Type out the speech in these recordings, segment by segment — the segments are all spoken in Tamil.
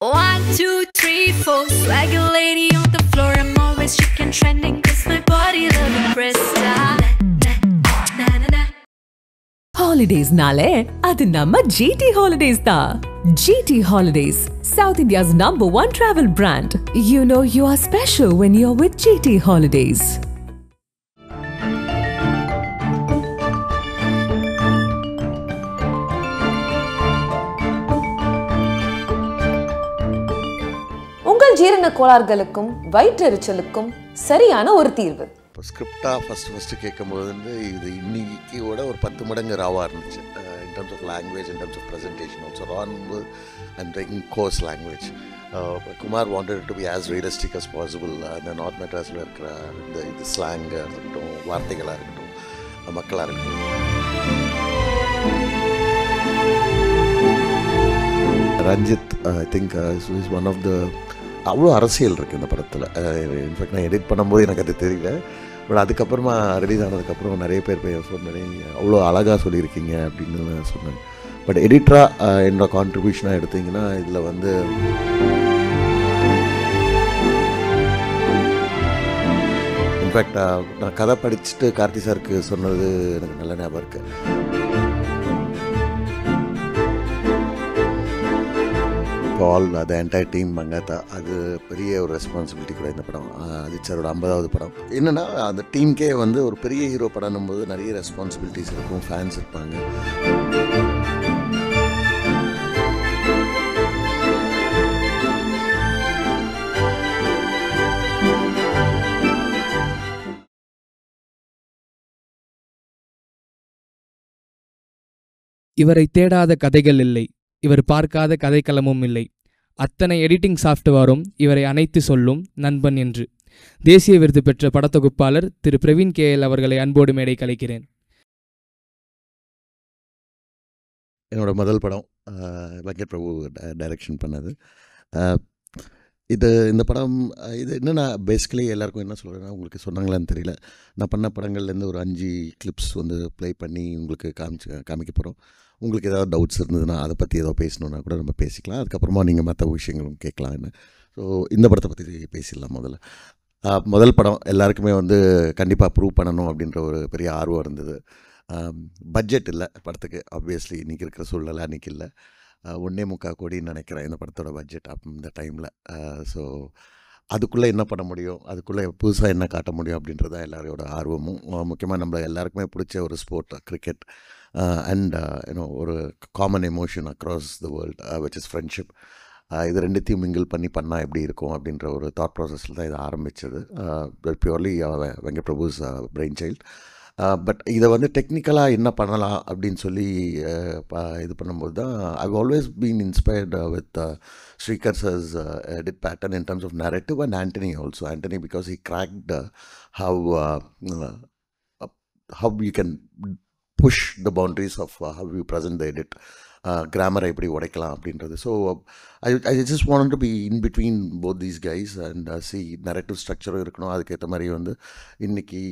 One, two, three, four. Swagger lady on the floor. I'm always chicken trending. Cause my body love Krista. Holidays nale, adu namma GT Holidays da. GT Holidays, South India's #1 travel brand. You know you are special when you're with GT Holidays. உங்கள் ஜீரண கோளாறுகளுக்கும் வயிற்றெரிச்சலுக்கும் சரியான ஒரு தீர்வு. இப்போ ஸ்கிரிப்டாக ஃபஸ்ட்டு கேட்கும்போது வந்து இது இன்னைக்கியோட ஒரு 10 மடங்கு ராவாக இருந்துச்சு. In terms of language, in terms of presentation also ரான்பு and in coarse language. Kumar wanted to be as realistic as possible. அந்த நார்த் மெட்ராஸில் இருக்கிற இது ஸ்லாங்காக இருக்கட்டும், வார்த்தைகளாக இருக்கட்டும், மக்களாக இருக்கட்டும். Ranjith I think is one of the அவ்வளோ அரசியல் இருக்குது இந்த படத்தில். இன்ஃபேக்ட் நான் எடிட் பண்ணும்போது எனக்கு அது தெரியல. பட் அதுக்கப்புறமா ரிலீஸ் ஆனதுக்கப்புறம் நிறைய பேர் ஃபோன் பண்ணி அவ்வளோ அழகாக சொல்லியிருக்கீங்க அப்படின்னு நான் சொன்னேன். பட் எடிட்டராக என்னோட கான்ட்ரிபியூஷனாக எடுத்திங்கன்னா இதில் வந்து இன்ஃபேக்ட் நான் கதை படிச்சுட்டு கார்த்தி சாருக்கு சொன்னது எனக்கு நல்ல ஞாபகம் இருக்குது. All the entire team Mankatha, அது பெரிய ஒரு ரெஸ்பான்சிபிலிட்டி கூட இந்த படம். அஜித் சாரோட 50வது படம். என்னென்னா அந்த டீமுக்கே வந்து ஒரு பெரிய ஹீரோ படம்னும் போது நிறைய ரெஸ்பான்சிபிலிட்டிஸ் இருக்கும், ஃபேன்ஸ் இருப்பாங்க. இவரை தேடாத கதைகள் இல்லை, இவர் பார்க்காத கதைக்களமும் இல்லை. அத்தனை எடிட்டிங் சாஃப்ட்வேரும் இவரை அணைத்து சொல்லும் நண்பன் என்று தேசிய விருது பெற்ற படத்தொகுப்பாளர் திரு பிரவீன் KL அவர்களை அன்போடு மேடை கலைக்கிறேன். என்னோட முதல் படம் வெங்கட் பிரபு டைரக்ஷன் பண்ணது. இந்த படம் இது என்னென்னா பேசிக்கலி எல்லாருக்கும் என்ன சொல்கிறேன்னா, உங்களுக்கு சொன்னாங்களான்னு தெரியல, நான் பண்ண படங்கள்லேருந்து ஒரு 5 கிளிப்ஸ் வந்து ப்ளே பண்ணி உங்களுக்கு காமிக்க போகிறோம். உங்களுக்கு ஏதாவது டவுட்ஸ் இருந்ததுன்னா அதை பற்றி ஏதோ பேசணுன்னா கூட நம்ம பேசிக்கலாம். அதுக்கப்புறமா நீங்கள் மற்ற விஷயங்களும் கேட்கலாம். என்ன ஸோ இந்த படத்தை பற்றி பேசிடலாம். முதல் படம் எல்லாருக்குமே வந்து கண்டிப்பாக ப்ரூவ் பண்ணணும் அப்படின்ற ஒரு பெரிய ஆர்வம் இருந்தது. பட்ஜெட் இல்லை படத்துக்கு, ஆப்வியஸ்லி இன்றைக்கி இருக்கிற சூழ்நிலை அன்றைக்கி இல்லை. 1.25 கோடின்னு நினைக்கிறேன் இந்த படத்தோட பட்ஜெட் இந்த டைமில். ஸோ அதுக்குள்ளே என்ன பண்ண முடியும், அதுக்குள்ளே புதுசாக என்ன காட்ட முடியும் அப்படின்றது தான் எல்லாரோட ஆர்வமும். முக்கியமாக நம்ம எல்லாருக்குமே பிடிச்ச ஒரு ஸ்போர்ட் கிரிக்கெட் அண்ட் யூனோ ஒரு common emotion across the world which is friendship. இது ரெண்டுத்தையும் மிங்கிள் பண்ணால் எப்படி இருக்கும் அப்படின்ற ஒரு தாட் ப்ராசஸில் தான் இது ஆரம்பித்தது. Purely Venkat Prabhu's brain child. But இதை வந்து டெக்னிக்கலாக என்ன பண்ணலாம் அப்படின்னு சொல்லி இது பண்ணும்போது தான் I've always been inspired with Sreekar sir's edit pattern in terms of narrative and Antony also. Antony because he cracked how you can push the boundaries of how you present the edit. கிராமரை எப்படி உடைக்கலாம் அப்படின்றது. So I just want to be in between both these guys and சி நரேட்டிவ் ஸ்ட்ரக்சரும் இருக்கணும். அதுக்கேற்ற மாதிரி வந்து இன்றைக்கி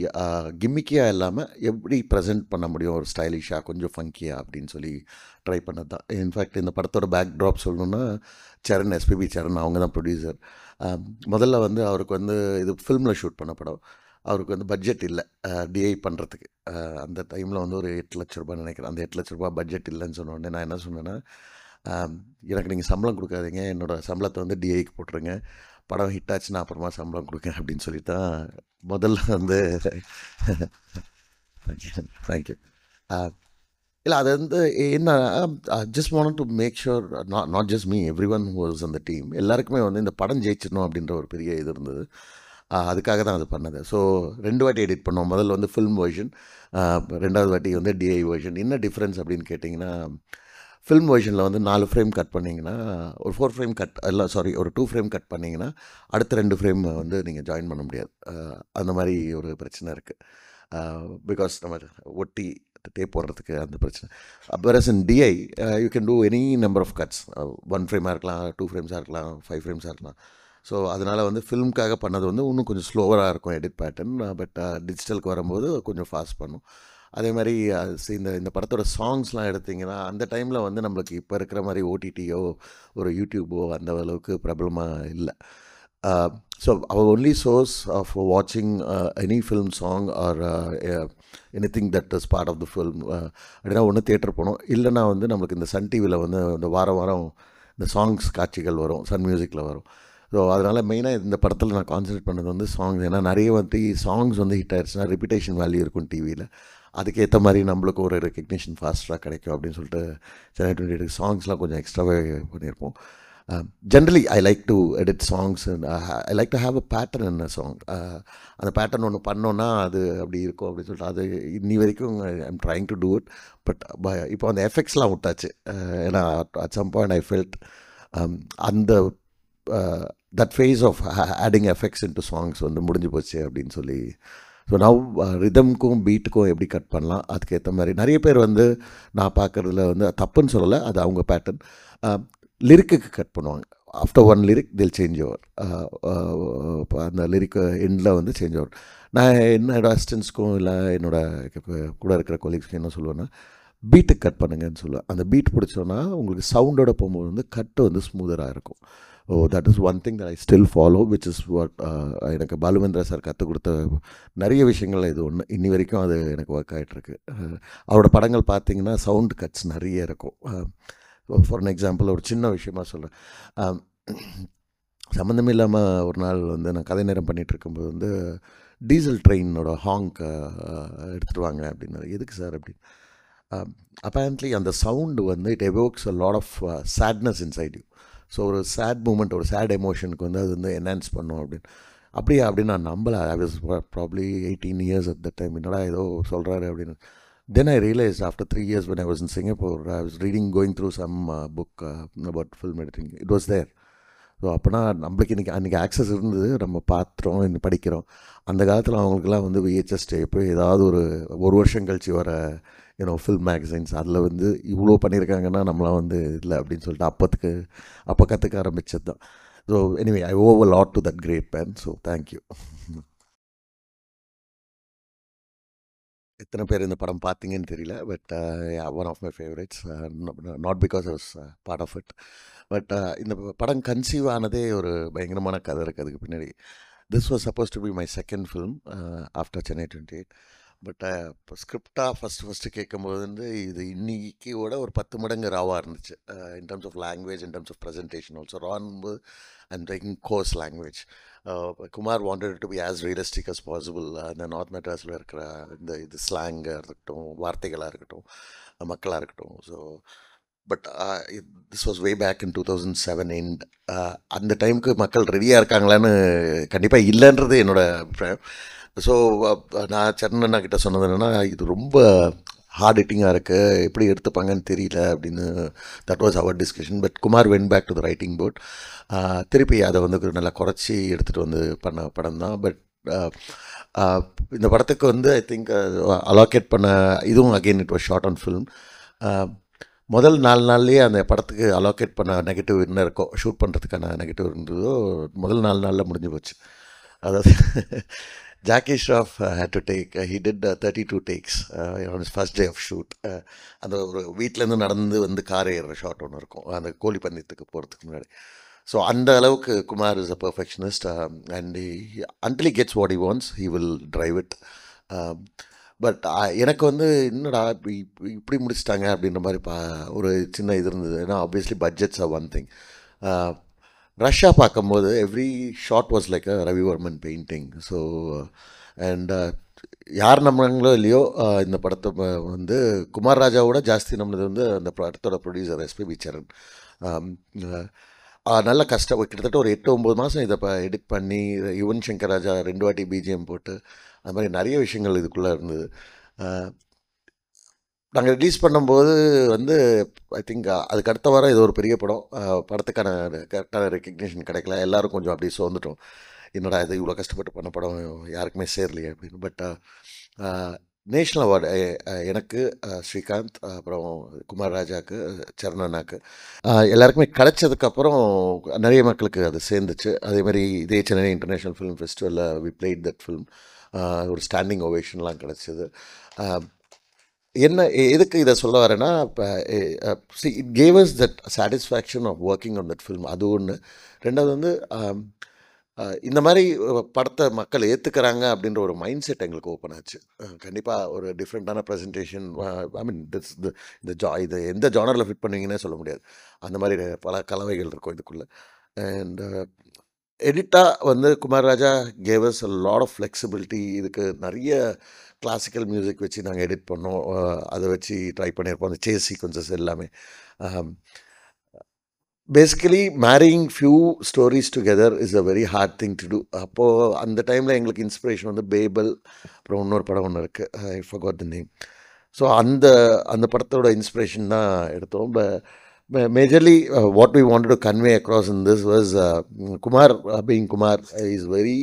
கிம்மிக்கியாக இல்லாமல் எப்படி ப்ரெசென்ட் பண்ண முடியும் ஒரு ஸ்டைலிஷாக கொஞ்சம் ஃபங்கியாக அப்படின்னு சொல்லி ட்ரை பண்ணது தான். இன்ஃபேக்ட் இந்த படத்தோட பேக் ட்ராப் சொல்லணுன்னா சரண், SPB சரண், அவங்க தான் ப்ரொடியூசர். முதல்ல வந்து அவருக்கு வந்து இது ஃபில்மில் ஷூட் பண்ண படம். அவருக்கு வந்து பட்ஜெட் இல்லை DI பண்ணுறதுக்கு. அந்த டைமில் வந்து ஒரு 8 லட்ச ரூபாய் நினைக்கிறேன். அந்த 8 லட்ச ரூபா பட்ஜெட் இல்லைன்னு சொன்ன உடனே நான் என்ன சொன்னேன்னா, எனக்கு நீங்கள் சம்பளம் கொடுக்காதீங்க, என்னோடய சம்பளத்தை வந்து DIக்கு போட்டுருங்க, படம் ஹிட் ஆச்சுன்னா அப்புறமா சம்பளம் கொடுங்க அப்படின்னு சொல்லி தான் முதல்ல வந்து தேங்க்யூ. இல்லை அது வந்து என்ன, just want to make sure not just me, everyone who was அந்த டீம், எல்லாருக்குமே வந்து இந்த படம் ஜெயிச்சிடணும் அப்படின்ற ஒரு பெரிய இது இருந்தது. அதுக்காக தான் அது பண்ணது. ஸோ 2 வாட்டி எடிட் பண்ணோம். முதல்ல வந்து ஃபில்ம் வெர்ஷன், 2வது வாட்டி வந்து DI வெர்ஷன். என்ன டிஃப்ரென்ஸ் அப்படின்னு கேட்டிங்கன்னா, ஃபில்ம் வெர்ஷனில் வந்து 4 ஃப்ரேம் கட் பண்ணிங்கன்னா, ஒரு 4 ஃப்ரேம் கட் எல்லாம் சாரி ஒரு 2 ஃப்ரேம் கட் பண்ணிங்கன்னா அடுத்த 2 ஃப்ரேம் வந்து நீங்கள் ஜாயின் பண்ண முடியாது. அந்த மாதிரி ஒரு பிரச்சனை இருக்குது. பிகாஸ் நம்ம ஒட்டி டேப் போடுறதுக்கு அந்த பிரச்சனை. Whereas in DI you can do any number of cuts. 1 ஃப்ரேமாக இருக்கலாம், 2 ஃப்ரேம்ஸாக இருக்கலாம், 5 ஃப்ரேம்ஸாக இருக்கலாம். ஸோ அதனால் வந்து ஃபில்முக்காக பண்ணது வந்து இன்னும் கொஞ்சம் ஸ்லோவராக இருக்கும் எடிட் பேட்டர்ன். பட் டிஜிட்டலுக்கு வரும்போது கொஞ்சம் ஃபாஸ்ட் பண்ணும். அதே மாதிரி இந்த படத்தோட சாங்ஸ்லாம் எடுத்திங்கன்னா அந்த டைமில் வந்து நம்மளுக்கு இப்போ இருக்கிற மாதிரி ஓடிடியோ ஒரு யூடியூபோ அந்த அளவுக்கு பிரபலமாக இல்லை. So our only source of watching any film song or anything that is part of the film அப்படின்னா ஒன்று தியேட்டர் போனோம், இல்லைனா வந்து நம்மளுக்கு இந்த சன் டிவியில் வந்து இந்த வாரம் இந்த சாங்ஸ் காட்சிகள் வரும், சன் மியூசிக்கில் வரும். ஸோ அதனால் மெயினாக இந்த படத்தில் நான் கான்சன்ட்ரேட் பண்ணது வந்து சாங்ஸ். ஏன்னா நிறைய வந்து சாங்ஸ் வந்து ஹிட் ஆயிடுச்சுன்னா ரிப்பிட்டேஷன் வேல்யூ இருக்கும் டிவியில், அதுக்கேற்ற மாதிரி நம்மளுக்கு ஒரு ரெக்கக்னிஷன் ஃபாஸ்ட்டாக கிடைக்கும் அப்படின்னு சொல்லிட்டு சென்னை 28 சாங்ஸ்லாம் கொஞ்சம் எக்ஸ்ட்ராவே பண்ணியிருப்போம். Generally, I like to edit songs and I like to have a pattern in a song. அந்த பேட்டர்ன் ஒன்று பண்ணோன்னா அது அப்படி இருக்கும் அப்படின்னு சொல்லிட்டு அது இன்னி வரைக்கும் I'm trying to do it. But இப்போ அந்த எஃபெக்ட்ஸ்லாம் விட்டாச்சு. ஏன்னா at some point I felt அந்த that phase of adding effects into songs வந்து முடிஞ்சு போச்சு அப்படின்னு சொல்லி. ஸோ நவ் ரிதம்க்கும் பீட்டுக்கும் எப்படி கட் பண்ணலாம் அதுக்கேற்ற மாதிரி நிறைய பேர் வந்து நான் பார்க்குறதுல வந்து தப்புன்னு சொல்லலை, அது அவங்க பேட்டர்ன். லிரிக்குக்கு கட் பண்ணுவாங்க. ஆஃப்டர் ஒன் லிரிக் தில் சேஞ்ச் ஓவர், அந்த லிரிக்கு எண்டில் வந்து சேஞ்ச் ஓவர். நான் என்னோடய அசிஸ்டன்ஸ்க்கும் இல்லை கூட இருக்கிற கொலீக்ஸ்க்கும் என்ன சொல்லுவேன்னா, பீட்டுக்கு கட் பண்ணுங்கன்னு சொல்லுவேன். அந்த பீட் பிடிச்சோன்னா உங்களுக்கு சவுண்டோட போகும்போது வந்து கட்டு வந்து ஸ்மூதராக இருக்கும். That is one thing that I still follow, which is what எனக்கு பாலுமேந்திரா சார் கற்றுக் கொடுத்த நிறைய விஷயங்கள் இது ஒன்று. இன்னி வரைக்கும் அது எனக்கு ஒர்க் ஆகிட்டுருக்கு. அவரோட படங்கள் பார்த்திங்கன்னா சவுண்ட் கட்ஸ் நிறைய இருக்கும். ஃபார் அன் எக்ஸாம்பிள் ஒரு சின்ன விஷயமா சொல்கிறேன். சம்மந்தமே இல்லாமல் ஒரு நாள் வந்து நான் கதை நேரம் பண்ணிகிட்டு இருக்கும்போது வந்து டீசல் ட்ரெயினோட ஹாங்க் எடுத்துகிட்டு வாங்க அப்படின்னாரு. எதுக்கு சார் அப்படின்னு. அப்பேரண்ட்லி அந்த சவுண்டு வந்து it evokes a lot of sadness inside you. So ஒரு சேட் மூமெண்ட், ஒரு சேட் எமோஷனுக்கு வந்து அது வந்து என்ஹான்ஸ் பண்ணும் அப்படின்னு நான் நம்பலை. I was probably 18 years at that time. என்னடா ஏதோ சொல்கிறாரு அப்படின்னு. Then I realized after 3 years when I was in Singapore, I was going through some book about film editing. It was there. So அப்போனா நம்மளுக்கு அன்றைக்கி ஆக்சஸ் இருந்தது, நம்ம பார்த்துறோம், இன்னும் படிக்கிறோம். அந்த காலத்தில் அவங்களுக்குலாம் வந்து VHS டேப்பு ஏதாவது ஒரு வருஷம் கழிச்சு வர ஃபில்ம் மேகசைன்ஸ் அதில் வந்து இவ்வளோ பண்ணியிருக்காங்கன்னா நம்மளாம் வந்து இல்லை அப்படின்னு சொல்லிட்டு அப்போ கற்றுக்க ஆரம்பித்தது தான். So anyway I owe a lot to that great man. So thank you. எத்தனை பேர் இந்த படம் பார்த்தீங்கன்னு தெரியல, but one of my favourites. Not because I was part of it, but இந்த படம் கன்சீவ் ஆனதே ஒரு பயங்கரமான கதை இருக்குது அதுக்கு பின்னாடி. This was suppose to be my second film after Chennai 28. But இப்போ ஸ்கிரிப்டாக ஃபஸ்ட்டு கேட்கும்போது வந்து இது இன்னைக்கியோட ஒரு 10 மடங்கு ராவாக இருந்துச்சு. In terms of language, in terms of presentation also. ரான்போது I'm taking coarse language. Kumar wanted to be as realistic as possible. அந்த நார்த் மெட்ராஸில் இருக்கிற இது ஸ்லாங்காக இருக்கட்டும், வார்த்தைகளாக இருக்கட்டும், மக்களாக இருக்கட்டும். So but this was way back in 2007 end. அந்த டைமுக்கு மக்கள் ரெடியாக இருக்காங்களான்னு கண்டிப்பாக இல்லைன்றது என்னோடய அபிப்பிராயம். ஸோ நான் சரண் கிட்ட சொன்னது என்னென்னா, இது ரொம்ப ஹார்ட் ஹிட்டிங்காக இருக்குது, எப்படி எடுத்துப்பாங்கன்னு தெரியல அப்படின்னு. தட் வாஸ் அவர் discussion. But Kumar went back to the writing board. திருப்பி அதை வந்து நல்லா குறைச்சி எடுத்துகிட்டு வந்து பண்ண படம் தான். பட் இந்த படத்துக்கு வந்து ஐ திங்க் அலோகேட் பண்ண இதுவும் again it was shot on film. முதல் 4 நாள்லேயே அந்த படத்துக்கு அலோகேட் பண்ண நெகட்டிவ் என்ன இருக்கோ, ஷூட் பண்ணுறதுக்கான நெகட்டிவ் இருந்ததோ முதல் 4 நாளில் முடிஞ்சு போச்சு. அதாவது Jackie Shroff had to take, he did 32 takes on his first day of shoot. அந்த ஒரு வீட்டிலேருந்து நடந்து வந்து கார் ஏறுற ஷாட் ஒன்று இருக்கும் அந்த கோழி பந்தயத்துக்கு போகிறதுக்கு முன்னாடி. ஸோ அந்த அளவுக்கு Kumar is a perfectionist. And until he gets what he wants, he will drive it. But எனக்கு வந்து என்னடா இப்படி முடிச்சிட்டாங்க அப்படின்ற மாதிரி ஒரு சின்ன இது இருந்தது. ஏன்னா obviously budgets are one thing. Russia பார்க்கும்போது every shot was like a Ravi Varman painting. So and யார் நம்புறாங்களோ இல்லையோ இந்த படத்தை வந்து குமார் ராஜாவோட ஜாஸ்தி நம்மளது வந்து அந்த படத்தோட ப்ரொடியூசர் எஸ்பிபி சரண். நல்ல கஷ்டம், கிட்டத்தட்ட ஒரு 8-9 மாதம் இதை எடிட் பண்ணி யுவன் சங்கர் ராஜா 2 வாட்டி பிஜிஎம் போட்டு அது மாதிரி நிறைய விஷயங்கள் இதுக்குள்ளே இருந்தது. நாங்கள் ரிலீஸ் பண்ணும்போது வந்து ஐ திங்க் அதுக்கு அடுத்த வாரம் இது ஒரு பெரிய படம், படத்துக்கான கரெக்டான ரெக்கக்னிஷன் கிடைக்கல. எல்லோரும் கொஞ்சம் அப்படியே சோர்ந்துட்டோம், என்னடா இது இவ்வளோ கஷ்டப்பட்டு பண்ண படம் யாருக்குமே சேரலையே அப்படின்னு. பட் நேஷ்னல் அவார்டு எனக்கு, ஸ்ரீகாந்த், அப்புறம் குமார் ராஜாவுக்கு, சரணாக்கு எல்லாருக்குமே கிடைச்சதுக்கப்புறம் நிறைய மக்களுக்கு அது சேர்ந்துச்சு. அதேமாதிரி இதே சென்னை இன்டர்நேஷ்னல் ஃபிலிம் ஃபெஸ்டிவலில் வி பிளேட் தட் ஃபிலிம். ஒரு ஸ்டாண்டிங் ஓவேஷன்லாம் கிடச்சிது. என்ன எதுக்கு இதை சொல்ல வரேன்னா, இப்போ it gave us that satisfaction of working on that film. அது ஒன்று. ரெண்டாவது வந்து இந்த மாதிரி படத்தை மக்கள் ஏற்றுக்கிறாங்க அப்படின்ற ஒரு மைண்ட் செட் எங்களுக்கு ஓப்பன் ஆச்சு. கண்டிப்பாக ஒரு டிஃப்ரெண்ட்டான ப்ரெசன்டேஷன், ஐ மீன் இது எந்த ஜானரில் ஃபிட் பண்ணுவீங்கன்னே சொல்ல முடியாது. அந்த மாதிரி பல கலவைகள் இருக்கும் இதுக்குள்ளே. அண்ட் எடிட்டாக வந்து Kumar Raja gave us a lot of flexibility. இதுக்கு நிறைய கிளாசிக்கல் மியூசிக் வச்சு நாங்கள் எடிட் பண்ணோம். அதை வச்சு ட்ரை பண்ணியிருப்போம். அந்த சேஸ் சீக்வன்சஸ் எல்லாமே. Basically marrying few stories together is a very hard thing to do. அப்போது அந்த டைமில் எங்களுக்கு இன்ஸ்பிரேஷன் வந்து பேபல், அப்புறம் இன்னொரு படம் ஒன்று இருக்குது, I forgot the name. So அந்த படத்தோட இன்ஸ்பிரேஷன் தான் எடுத்தோம். Majorly, what we wanted to convey across in this was Kumar, being Kumar, is very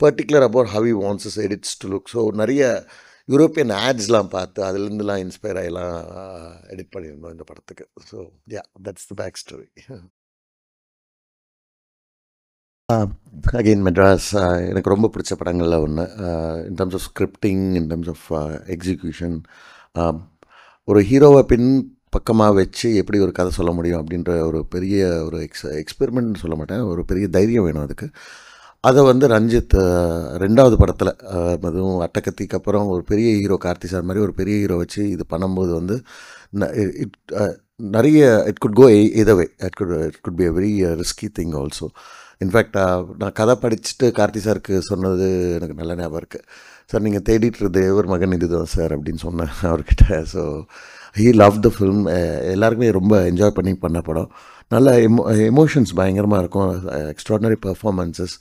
particular about how he wants his edits to look. So, நிறைய யூரோப்பியன் ஆட்ஸ்லாம் பார்த்து அதுலேருந்துலாம் இன்ஸ்பயர் ஆகிலாம் எடிட் பண்ணியிருந்தோம் இந்த படத்துக்கு. So that's the back story. Again Madras எனக்கு ரொம்ப பிடிச்ச படங்களில் ஒன்று. In terms of scripting, in terms of execution, ஒரு ஹீரோவை பக்கமாக வச்சு எப்படி ஒரு கதை சொல்ல முடியும் அப்படின்ற ஒரு பெரிய ஒரு எக்ஸ்பெரிமெண்ட் சொல்ல மாட்டேன், ஒரு பெரிய தைரியம் வேணும் அதுக்கு. அதை வந்து ரஞ்சித் ரெண்டாவது படத்தில், அதுவும் அட்டகத்திக்கு அப்புறம் ஒரு பெரிய ஹீரோ கார்த்தி சார் மாதிரி ஒரு பெரிய ஹீரோ வச்சு இது பண்ணும்போது வந்து நிறைய it could go either way. It could be a very risky thing also. In fact நான் கதை படிச்சுட்டு கார்த்தி சாருக்கு சொன்னது எனக்கு நல்ல ஞாபகம் இருக்குது. சார் நீங்கள் தேடிட்டு தேவர் மகன் இதுதான் சார் அப்படின்னு சொன்னேன் அவர்கிட்ட. So he love the film. எல்லாருக்குமே ரொம்ப என்ஜாய் பண்ணி பண்ண படம். நல்ல எமோஷன்ஸ் பயங்கரமாக இருக்கும், எக்ஸ்ட்ராடினரி பர்ஃபார்மன்ஸஸ்.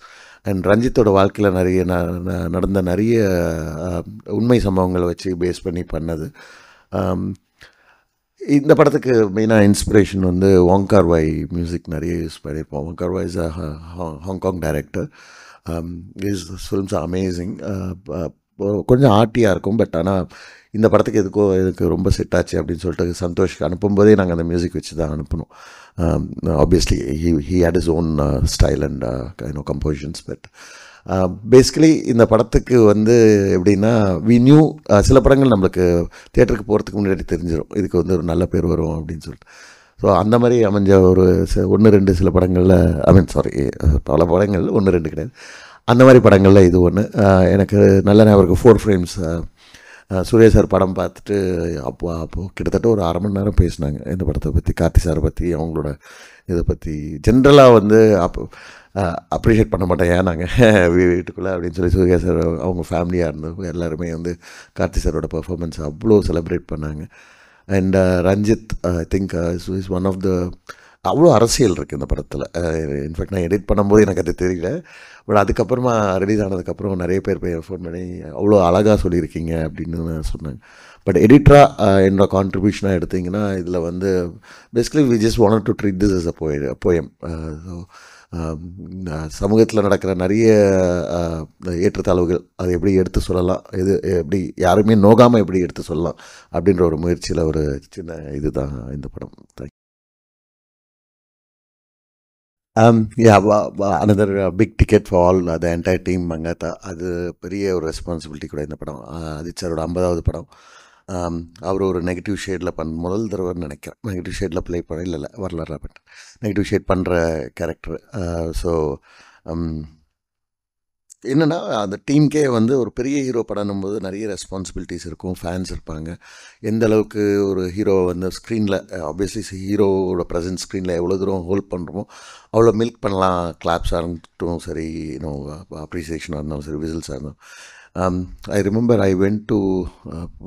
அண்ட் ரஞ்சித்தோட வாழ்க்கையில் நிறைய நடந்த நிறைய உண்மை சம்பவங்களை வச்சு பேஸ் பண்ணி பண்ணது. இந்த படத்துக்கு மெயினாக இன்ஸ்பிரேஷன் வந்து வாங் கார்-வாய் மியூசிக் நிறைய யூஸ் பண்ணியிருப்போம். Wong Kar Wai is a Hong Kong director. His films amazing. கொஞ்சம் ஆர்ட்டியாக இருக்கும், பட் ஆனால் இந்த படத்துக்கு இதுக்கு ரொம்ப செட் ஆச்சு அப்படின்னு சொல்லிட்டு சந்தோஷ்க்கு அனுப்பும்போதே நாங்கள் அந்த மியூசிக் வச்சு தான் அனுப்பினோம். Obviously he had his own style and compositions. But basically இந்த படத்துக்கு வந்து எப்படின்னா, வி நியூ சில படங்கள் நம்மளுக்கு தியேட்டருக்கு போகிறதுக்கு முன்னாடி தெரிஞ்சிடும் இதுக்கு வந்து ஒரு நல்ல பேர் வரும் அப்படின்னு சொல்லிட்டு. ஸோ அந்த மாதிரி அமைஞ்ச ஒரு 1-2 சில படங்களில், பல படங்கள் 1-2 கிடையாது, அந்த மாதிரி படங்களில் இது ஒன்று. எனக்கு நல்ல ஞாபகம் இருக்குது, 4 frames சூர்யா சார் படம் பார்த்துட்டு அப்போது கிட்டத்தட்ட ஒரு 1/2 மணி நேரம் பேசினாங்க இந்த படத்தை பற்றி, கார்த்தி சாரை பற்றி, அவங்களோட இதை பற்றி. ஜென்ரலாக வந்து அப்ரிஷியேட் பண்ண மாட்டேன் ஏன் நாங்கள் வீட்டுக்குள்ளே அப்படின்னு சொல்லி சூர்யா சார் அவங்க ஃபேமிலியாக இருந்தவங்க எல்லாருமே வந்து கார்த்தி சாரோட பர்ஃபார்மன்ஸ் அவ்வளோ செலிப்ரேட் பண்ணாங்க. And Ranjith I think is one of the, அவ்வளோ அரசியல் இருக்குது இந்த படத்தில். இன்ஃபேக்ட் நான் எடிட் பண்ணும்போது எனக்கு அது தெரியல, பட் அதுக்கப்புறமா ரிலீஸ் ஆனதுக்கப்புறம் நிறைய பேர் ஃபோன் பண்ணி அவ்வளோ அழகாக சொல்லியிருக்கீங்க அப்படின்னு சொன்னாங்க. பட் எடிட்டராக என்னோட கான்ட்ரிபியூஷனாக எடுத்திங்கன்னா இதில் வந்து basically we just wanted to treat this as a poem. So சமூகத்தில் நடக்கிற நிறைய ஏற்றத்தாழ்வுகள் அதை எப்படி எடுத்து சொல்லலாம், எப்படி யாருமே நோகாமல் எப்படி எடுத்து சொல்லலாம் அப்படின்ற ஒரு முயற்சியில் ஒரு சின்ன இதுதான் இந்த படம். Thank you. another big ticket for all the entire team Mankatha. அது பெரிய ஒரு ரெஸ்பான்சிபிலிட்டி கூட இந்த படம். அஜித் சாரோட 50வது படம். அவர் ஒரு நெகட்டிவ் ஷேடில் முதல் தடவைன்னு நினைக்கிறேன் நெகட்டிவ் ஷேடில் ப்ளே பண்ண, இல்லை வரலாறு பட் நெகட்டிவ் ஷேட் பண்ணுற கேரக்டர். ஸோ என்னென்னா அந்த டீம்க்கே வந்து ஒரு பெரிய ஹீரோ படம்னும் போது நிறைய ரெஸ்பான்சிபிலிட்டிஸ் இருக்கும், ஃபேன்ஸ் இருப்பாங்க. எந்த அளவுக்கு ஒரு ஹீரோவை வந்து ஸ்க்ரீனில், ஆப்வியஸ்லி ஹீரோவோட ப்ரெசன்ஸ் ஸ்க்ரீனில் எவ்வளோ தூரம் ஹோல்ட் பண்ணுறோமோ அவ்வளோ மில்க் பண்ணலாம். கிளாப்ஸாக இருந்துட்டும் சரி, அப்ரிசியேஷனாக இருந்தாலும் சரி, விசில்ஸாக இருந்தாலும். I remember I went to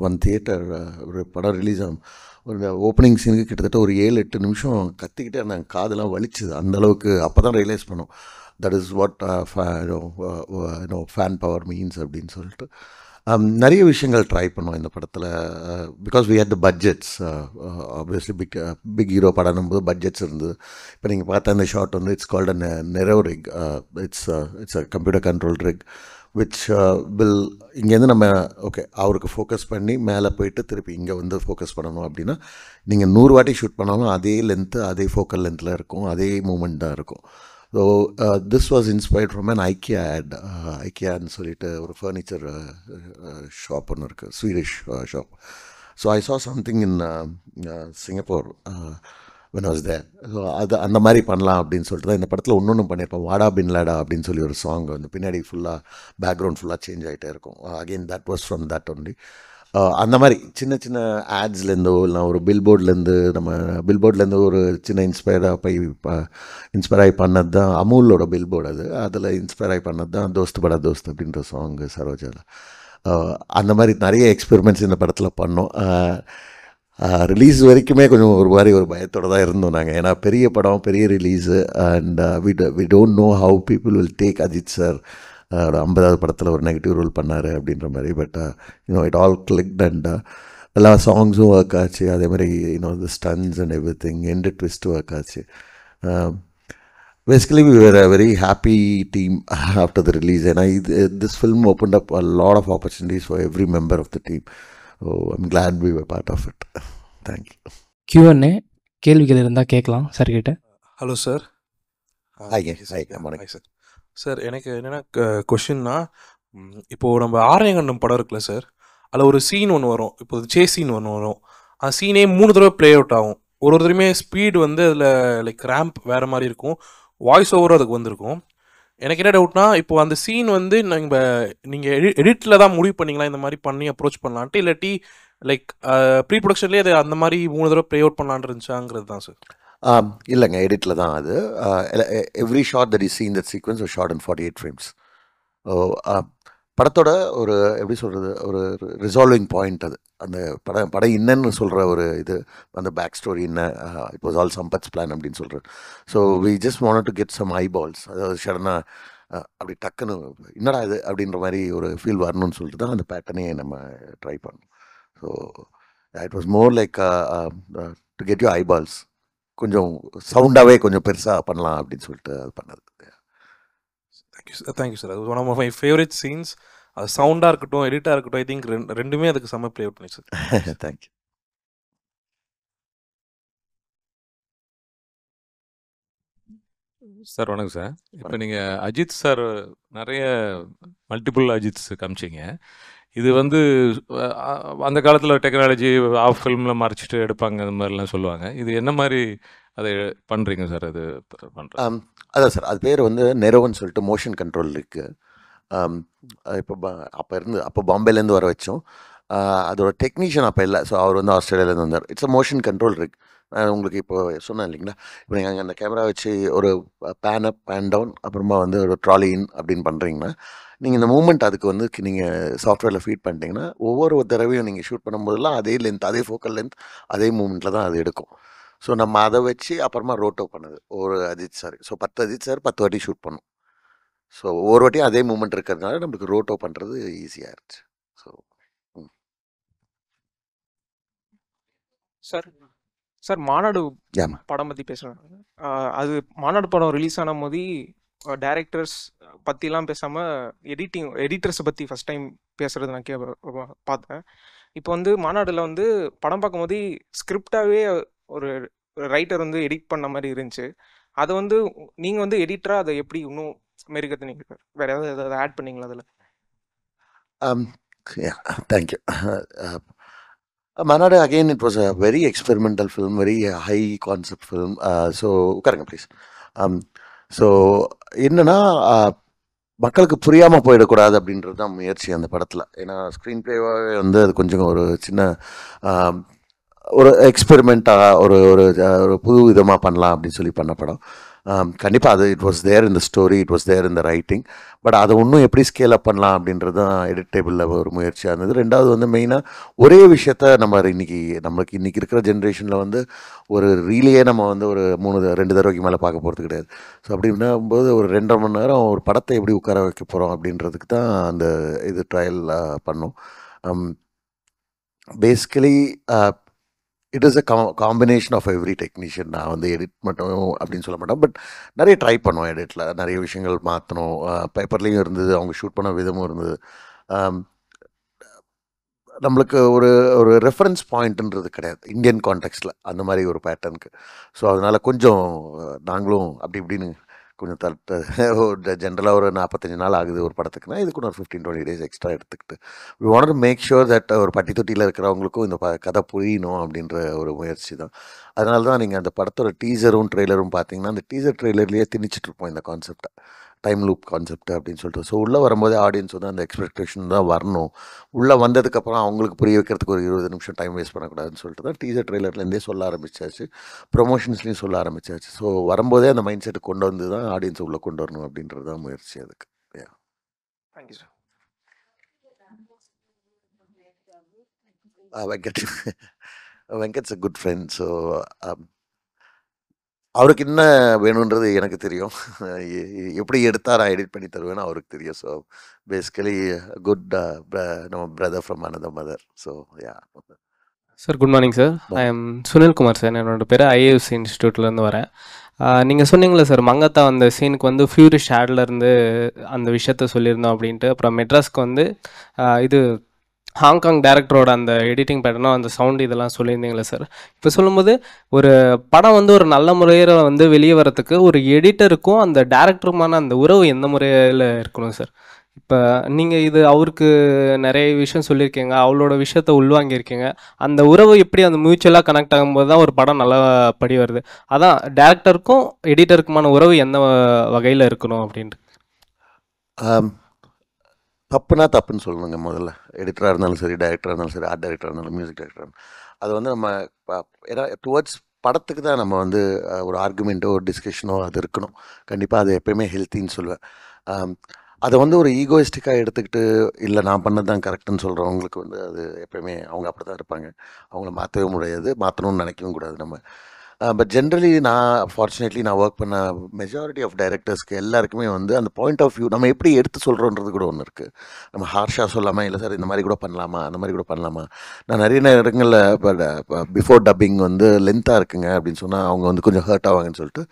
one theatre, ஒரு படம் ரிலீஸ் ஆகும், ஒரு ஓப்பனிங் சீனுக்கு கிட்டத்தட்ட ஒரு 7-8 நிமிஷம் கத்திக்கிட்டே இருந்தாங்க, காதெல்லாம் வலிச்சுது அந்தளவுக்கு. அப்போ தான் ரியலைஸ் பண்ணோம் that is what fan power means அப்படின்னு சொல்லிட்டு. நிறைய விஷயங்கள் ட்ரை பண்ணோம் இந்த படத்தில். Because we had the budgets. Obviously big hero படம் போது பட்ஜெட்ஸ் இருந்தது. இப்போ நீங்கள் பார்த்தா இந்த ஷார்ட் வந்து it's called a Nero rig. It's a computer control rig which will இங்கேருந்து நம்ம அவருக்கு ஃபோக்கஸ் பண்ணி மேலே போயிட்டு திருப்பி இங்கே வந்து ஃபோக்கஸ் பண்ணணும் அப்படின்னா நீங்கள் 100 வாட்டி ஷூட் பண்ணாலும் அதே லென்த்து, அதே ஃபோக்கல் லென்த்தில் இருக்கும், அதே மூமெண்ட் தான் இருக்கும். So this was inspired from an IKEA ad. ஐக்கியான்னு சொல்லிட்டு ஒரு ஃபர்னிச்சர் ஷாப் ஒன்று இருக்குது, Swedish shop. So I saw something in Singapore when I was there. So அது அந்த மாதிரி பண்ணலாம் அப்படின்னு சொல்லிட்டு தான் இந்த படத்தில் இன்னொன்று பண்ணியிருப்போம். வாடா பின் லாடா அப்படின்னு சொல்லி ஒரு சாங் வந்து பின்னாடி ஃபுல்லாக பேக்ரவுண்ட் ஃபுல்லாக சேஞ்ச் ஆகிட்டே இருக்கும். Again that was from that only. அந்த மாதிரி சின்ன சின்ன ஆட்ஸ்லேருந்தோ இல்லை ஒரு பில்போர்ட்லேருந்து ஒரு சின்ன இன்ஸ்பயர் ஆகி பண்ணது தான் அமூலோட பில்போர்டு. அதில் இன்ஸ்பயர் ஆகி பண்ணது தான் தோஸ்த் படா தோஸ்த் அப்படின்ற சாங்கு சரோஜாவில். அந்த மாதிரி நிறைய எக்ஸ்பெரிமெண்ட்ஸ் இந்த படத்தில் பண்ணோம். ரிலீஸ் வரைக்குமே கொஞ்சம் ஒரு மாதிரி ஒரு பயத்தோடு தான் இருந்தோம் நாங்கள். ஏன்னா பெரிய படம், பெரிய release, and we don't know how people will take Ajith sir ஒரு 50வது படத்தில் ஒரு நெகட்டிவ் ரோல் பண்ணார் அப்படின்ற மாதிரி. But it all clicked and எல்லா சாங்ஸும் ஒர்க் ஆச்சு. அதே மாதிரி the stunts and everything and twist work ஆச்சு. Basically, we were a very happy team after the release, and this film opened up a lot of opportunities for every member of the team. So I'm glad we were part of it. Thank you. Q&A கேள்விகள் இருந்தால் கேட்கலாம் சார் கிட்ட. Hello sir. Hi sir. Sir எனக்கு என்னென்னா கொஷின்னா, இப்போது நம்ம ஆரண்யகண்டம் படம் இருக்குல்ல சார், அதில் ஒரு சீன் ஒன்று வரும். இப்போ சேஸ் சீன் ஒன்று வரும். அந்த சீனே 3 தடவை ப்ளே அவுட் ஆகும். ஒரு தடவையுமே ஸ்பீடு வந்து அதில் லைக் ரேம்ப் வேறு மாதிரி இருக்கும், வாய்ஸ் ஓவரும் அதுக்கு வந்திருக்கும். எனக்கு என்ன டவுட்னா, இப்போது அந்த சீன் வந்து நீங்கள் எடிட்டில் தான் முடிவு பண்ணிங்களா இந்த மாதிரி பண்ணி அப்ரோச் பண்ணலான்ட்டு, இல்லாட்டி லைக் ப்ரீ ப்ரொடக்ஷன்லேயே அது அந்த மாதிரி 3 தடவை ப்ளே அவுட் பண்ணலான்னு இருந்துச்சாங்கிறது தான் சார். இல்லைங்க, எடிட்டில் தான் அது. Every shot that is seen that sequence ஒரு ஷாட் இன் 48 ஃப்ரேம்ஸ். படத்தோட ஒரு எப்படி சொல்கிறது, ஒரு ரிசால்விங் பாயிண்ட் அது. அந்த படம் என்னன்னு சொல்கிற ஒரு இது, அந்த பேக் ஸ்டோரி என்ன, it was all Sampath's plan அப்படின்னு சொல்கிறது. So we just want to get some eyeballs. அதாவது சடனாக அப்படி டக்குன்னு என்னடா இது அப்படின்ற மாதிரி ஒரு ஃபீல் வரணும்னு சொல்லிட்டு தான் அந்த பேட்டர்னே நம்ம ட்ரை பண்ணோம். So it was more like to get you eyeballs, கொஞ்சம் சவுண்டாகவே கொஞ்சம் பெருசாக பண்ணலாம் அப்படின்னு சொல்லிட்டு அது பண்ணது. Thank you sir. அது one of my favourite scenes. அது சவுண்டாக இருக்கட்டும், எடிட்டாக இருக்கட்டும், ஐ திங்க் ரெண்டுமே அதுக்கு செம்ம ப்ளே அவுட் பண்ணி சார். Thank you sir. வணக்கம் சார். இப்போ நீங்கள் அஜித் சார் நிறைய மல்டிபிள் அஜித்ஸ் காமிச்சிங்க. இது வந்து அந்த காலத்தில் டெக்னாலஜி ஆஃப் ஃபில்மில் மறைச்சிட்டு எடுப்பாங்க, அந்த மாதிரிலாம் சொல்லுவாங்க. இது என்ன மாதிரி அதை பண்ணுறீங்க சார்? அது பண்ணுறேன். அதான் சார், அது பேர் வந்து நெரோன்னு சொல்லிட்டு மோஷன் கண்ட்ரோல் இருக்குது. அப்போ பாம்பேலேருந்து வர வச்சோம். அதோட டெக்னீஷியன் அப்போ இல்லை. ஸோ அவர் வந்து ஆஸ்திரேலியாவிலேருந்து வந்தார். இட்ஸ் அ மோஷன் கண்ட்ரோல் இருக்கு. நான் உங்களுக்கு இப்போ சொன்னேன் இல்லைங்களா, இப்போ நீங்கள் அந்த கேமரா வச்சு ஒரு பேன் அப் பேன் டவுன் அப்புறமா வந்து ஒரு ட்ராலி இன் அப்படின்னு பண்ணுறீங்கன்னா, நீங்கள் இந்த மூமெண்ட் அதுக்கு வந்து நீங்கள் சாஃப்ட்வேரில் ஃபீட் பண்ணிட்டீங்கன்னா, ஒவ்வொரு தடவையும் நீங்கள் ஷூட் பண்ணும்போதெல்லாம் அதே லென்த், அதே ஃபோக்கல் லென்த், அதே மூமெண்ட்டில் தான் அது எடுக்கும். ஸோ நம்ம அதை வச்சு அப்புறமா ரோட்டோ பண்ணுது ஒரு Ajith sir. So 10 Ajith sir 10 வாட்டி ஷூட் பண்ணும். ஸோ ஒவ்வொரு வாட்டியும் அதே மூமெண்ட் இருக்கிறதுனால நம்மளுக்கு ரோட்டோ பண்ணுறது ஈஸியாக இருந்துச்சு. ஸோ சார் மாநாடு ஆமாம், படம் பற்றி பேசுகிறேன். அது மாநாடு படம் ரிலீஸ் ஆன போது டைரக்டர்ஸ் பற்றிலாம் பேசாமல் எடிட்டர்ஸை பற்றி ஃபஸ்ட் டைம் பேசுகிறது நான் பார்த்தேன். இப்போ வந்து மாநாடில் வந்து படம் பார்க்கும்போது ஸ்கிரிப்டாகவே ஒரு ரைட்டர் வந்து எடிட் பண்ண மாதிரி இருந்துச்சு. அதை வந்து நீங்கள் வந்து எடிட்டராக அதை எப்படி இன்னும் மெருகத்தை நீங்கள் வேறு ஏதாவது ஆட் பண்ணிங்களா அதில்? Thank you. Manada, again, it was a very experimental film, very high concept film. So, உட்காருங்க ப்ளீஸ். ஸோ என்னன்னா, மக்களுக்கு புரியாமல் போயிடக்கூடாது அப்படின்றது தான் முயற்சி அந்த படத்தில். ஏன்னா ஸ்க்ரீன் ப்ளேவாகவே வந்து அது கொஞ்சம் ஒரு சின்ன ஒரு எக்ஸ்பெரிமெண்ட்டாக ஒரு புது விதமாக பண்ணலாம் அப்படின்னு சொல்லி பண்ண படம். கண்டிப்பாக அது it was there in the story, it was there in the writing. But அதை இன்னும் எப்படி ஸ்கேல் அப் பண்ணலாம் அப்படின்றது தான் எடிட் டேபிளில் ஒரு முயற்சியாக இருந்தது. ரெண்டாவது வந்து மெயினாக ஒரே விஷயத்த நம்மளுக்கு இன்றைக்கி இருக்கிற ஜென்ரேஷனில் வந்து ஒரு ரீலையே நம்ம வந்து ஒரு 2 தடவைக்கு மேலே பார்க்க போகிறது கிடையாது. ஸோ அப்படின்னும்போது ஒரு 2.5 மணி நேரம் ஒரு படத்தை எப்படி உட்கார வைக்க போகிறோம் அப்படின்றதுக்கு தான் அந்த இது ட்ரையல் பண்ணோம். Basically it is a combination of every technician. நான் வந்து எடிட் மட்டும் அப்படின்னு சொல்ல மாட்டேன், பட் நிறைய ட்ரை பண்ணுவோம். எடிட்டில் நிறைய விஷயங்கள் மாற்றணும். பேப்பர்லேயும் இருந்தது, அவங்க ஷூட் பண்ண விதமும் இருந்தது. நம்மளுக்கு ஒரு ரெஃபரன்ஸ் பாயிண்ட்டுன்றது கிடையாது இந்தியன் கான்டெக்ஸ்டில் அந்த மாதிரி ஒரு பேட்டர்னுக்கு. ஸோ அதனால் கொஞ்சம் நாங்களும் அப்படி இப்படின்னு கொஞ்சம் ஜென்ரலாக ஒரு 45 நாள் ஆகுது ஒரு படத்துக்குன்னா இதுக்கு ஒரு 15-20 days எக்ஸ்ட்ரா எடுத்துக்கிட்டு we want to make sure that ஒரு பட்டி தொட்டியில் இருக்கிறவங்களுக்கும் இந்த கதை புரியணும் அப்படின்ற ஒரு முயற்சி தான். அதனால தான் நீங்கள் அந்த படத்தோட டீசரும் ட்ரெய்லரும் பார்த்தீங்கன்னா அந்த டீசர் ட்ரெய்லர்லேயே திணிச்சிட்டு இருப்போம் இந்த கான்செப்டை, டைம் லூப் கான்செப்ட் அப்படின்னு சொல்லிட்டு. ஸோ உள்ளே வரும்போதே ஆடியன்ஸ் வந்து அந்த எக்ஸ்பெக்டேஷன் தான் வரணும். உள்ளே வந்ததுக்கப்புறம் அவங்களுக்கு புரிய வைக்கிறதுக்கு ஒரு 20 நிமிஷம் டைம் வேஸ்ட் பண்ணக்கூடாதுன்னு சொல்லிட்டு தான் டீசர் ட்ரெய்லர்லேருந்தே சொல்ல ஆரம்பிச்சாச்சு, ப்ரொமோஷன்ஸ்லேயும் சொல்ல ஆரம்பிச்சாச்சு. ஸோ வரும்போதே அந்த மைண்ட் செட்டு கொண்டு வந்து தான் ஆடியன்ஸை உள்ளே கொண்டு வரணும் அப்படின்றது தான் முயற்சி அதுக்கு. Thank you sir. Venkat's a good friend. So அவருக்கு என்ன வேணுன்றது எனக்கு தெரியும். எப்படி எடுத்தால் நான் எடிட் பண்ணி தருவேன்னு அவருக்கு தெரியும். ஸோ பேசிக்கலி குட் நம்ம brother from another mother. So sir good morning sir. I am Sunil Kumar sir. என்னோட பேர் ஐஏஎஸ் இன்ஸ்டியூட்லேருந்து வரேன். நீங்கள் சொன்னீங்களே சார் மங்கத்தா அந்த சீனுக்கு வந்து ஃபியூரிஷ் ஆட்லேருந்து அந்த விஷயத்த சொல்லியிருந்தோம் அப்படின்ட்டு. அப்புறம் மெட்ராஸ்க்கு வந்து இது ஹாங்காங் டேரக்டரோட அந்த எடிட்டிங் பேட்டர்னும் அந்த சவுண்டு இதெல்லாம் சொல்லியிருந்தீங்களே சார். இப்போ சொல்லும்போது ஒரு படம் வந்து ஒரு நல்ல முறையில் வந்து வெளியே வரத்துக்கு ஒரு எடிட்டருக்கும் அந்த டேரக்டருமான அந்த உறவு எந்த முறையில் இருக்கணும் சார்? இப்போ நீங்கள் இது அவருக்கு நிறைய விஷயம் சொல்லியிருக்கீங்க, அவளோட விஷயத்த உள்வாங்கியிருக்கீங்க. அந்த உறவு எப்படி அந்த மியூச்சுவலாக கனெக்ட் ஆகும்போது தான் ஒரு படம் நல்லா படி வருது. அதான் டேரக்டருக்கும் எடிட்டருக்குமான உறவு எந்த வகையில் இருக்கணும் அப்படின்ட்டு. தப்புனா தப்புன்னு சொல்லணுங்க. முதல்ல எடிட்டராக இருந்தாலும் சரி, டைரக்டராக இருந்தாலும் சரி, ஆர்ட் டைரக்டராக இருந்தாலும் மியூசிக் டைரக்டர், அது வந்து நம்ம ஏன்னா டுவர்ட்ஸ் படத்துக்கு தான் நம்ம வந்து ஒரு ஆர்குமெண்ட்டோ ஒரு டிஸ்கஷனோ அது இருக்கணும். கண்டிப்பாக அது எப்போயுமே ஹெல்த்தின்னு சொல்லுவேன். அதை வந்து ஒரு ஈகோயிஸ்டிக்காக எடுத்துக்கிட்டு இல்லை நான் பண்ணது தான் கரெக்டுன்னு சொல்கிறவங்களுக்கு வந்து அது எப்போயுமே அவங்க அப்படி தான் இருப்பாங்க. அவங்கள மாற்றவே முடியாது, மாற்றணும்னு நினைக்கவும் கூடாது நம்ம. பட் ஜென்ரலி ஃபார்ச்சுனேட்லி நான் ஒர்க் பண்ண மெஜாரிட்டி ஆஃப் டைரக்டர்ஸ்க்கு எல்லாருக்குமே வந்து அந்த பாயிண்ட் ஆஃப் வியூ நம்ம எப்படி எடுத்து சொல்கிறோன்றது கூட ஒன்று இருக்குது. நம்ம ஹார்ஷாக சொல்லாமல் இல்லை சார் இந்த மாதிரி கூட பண்ணலாமா, அந்த மாதிரி கூட பண்ணலாமா. நான் நிறைய நேரங்களில் இப்போ பிஃபோர் டப்பிங் வந்து லென்த்தாக இருக்குங்க அப்படின்னு சொன்னால் அவங்க வந்து கொஞ்சம் ஹர்ட் ஆவாங்கன்னு சொல்லிட்டு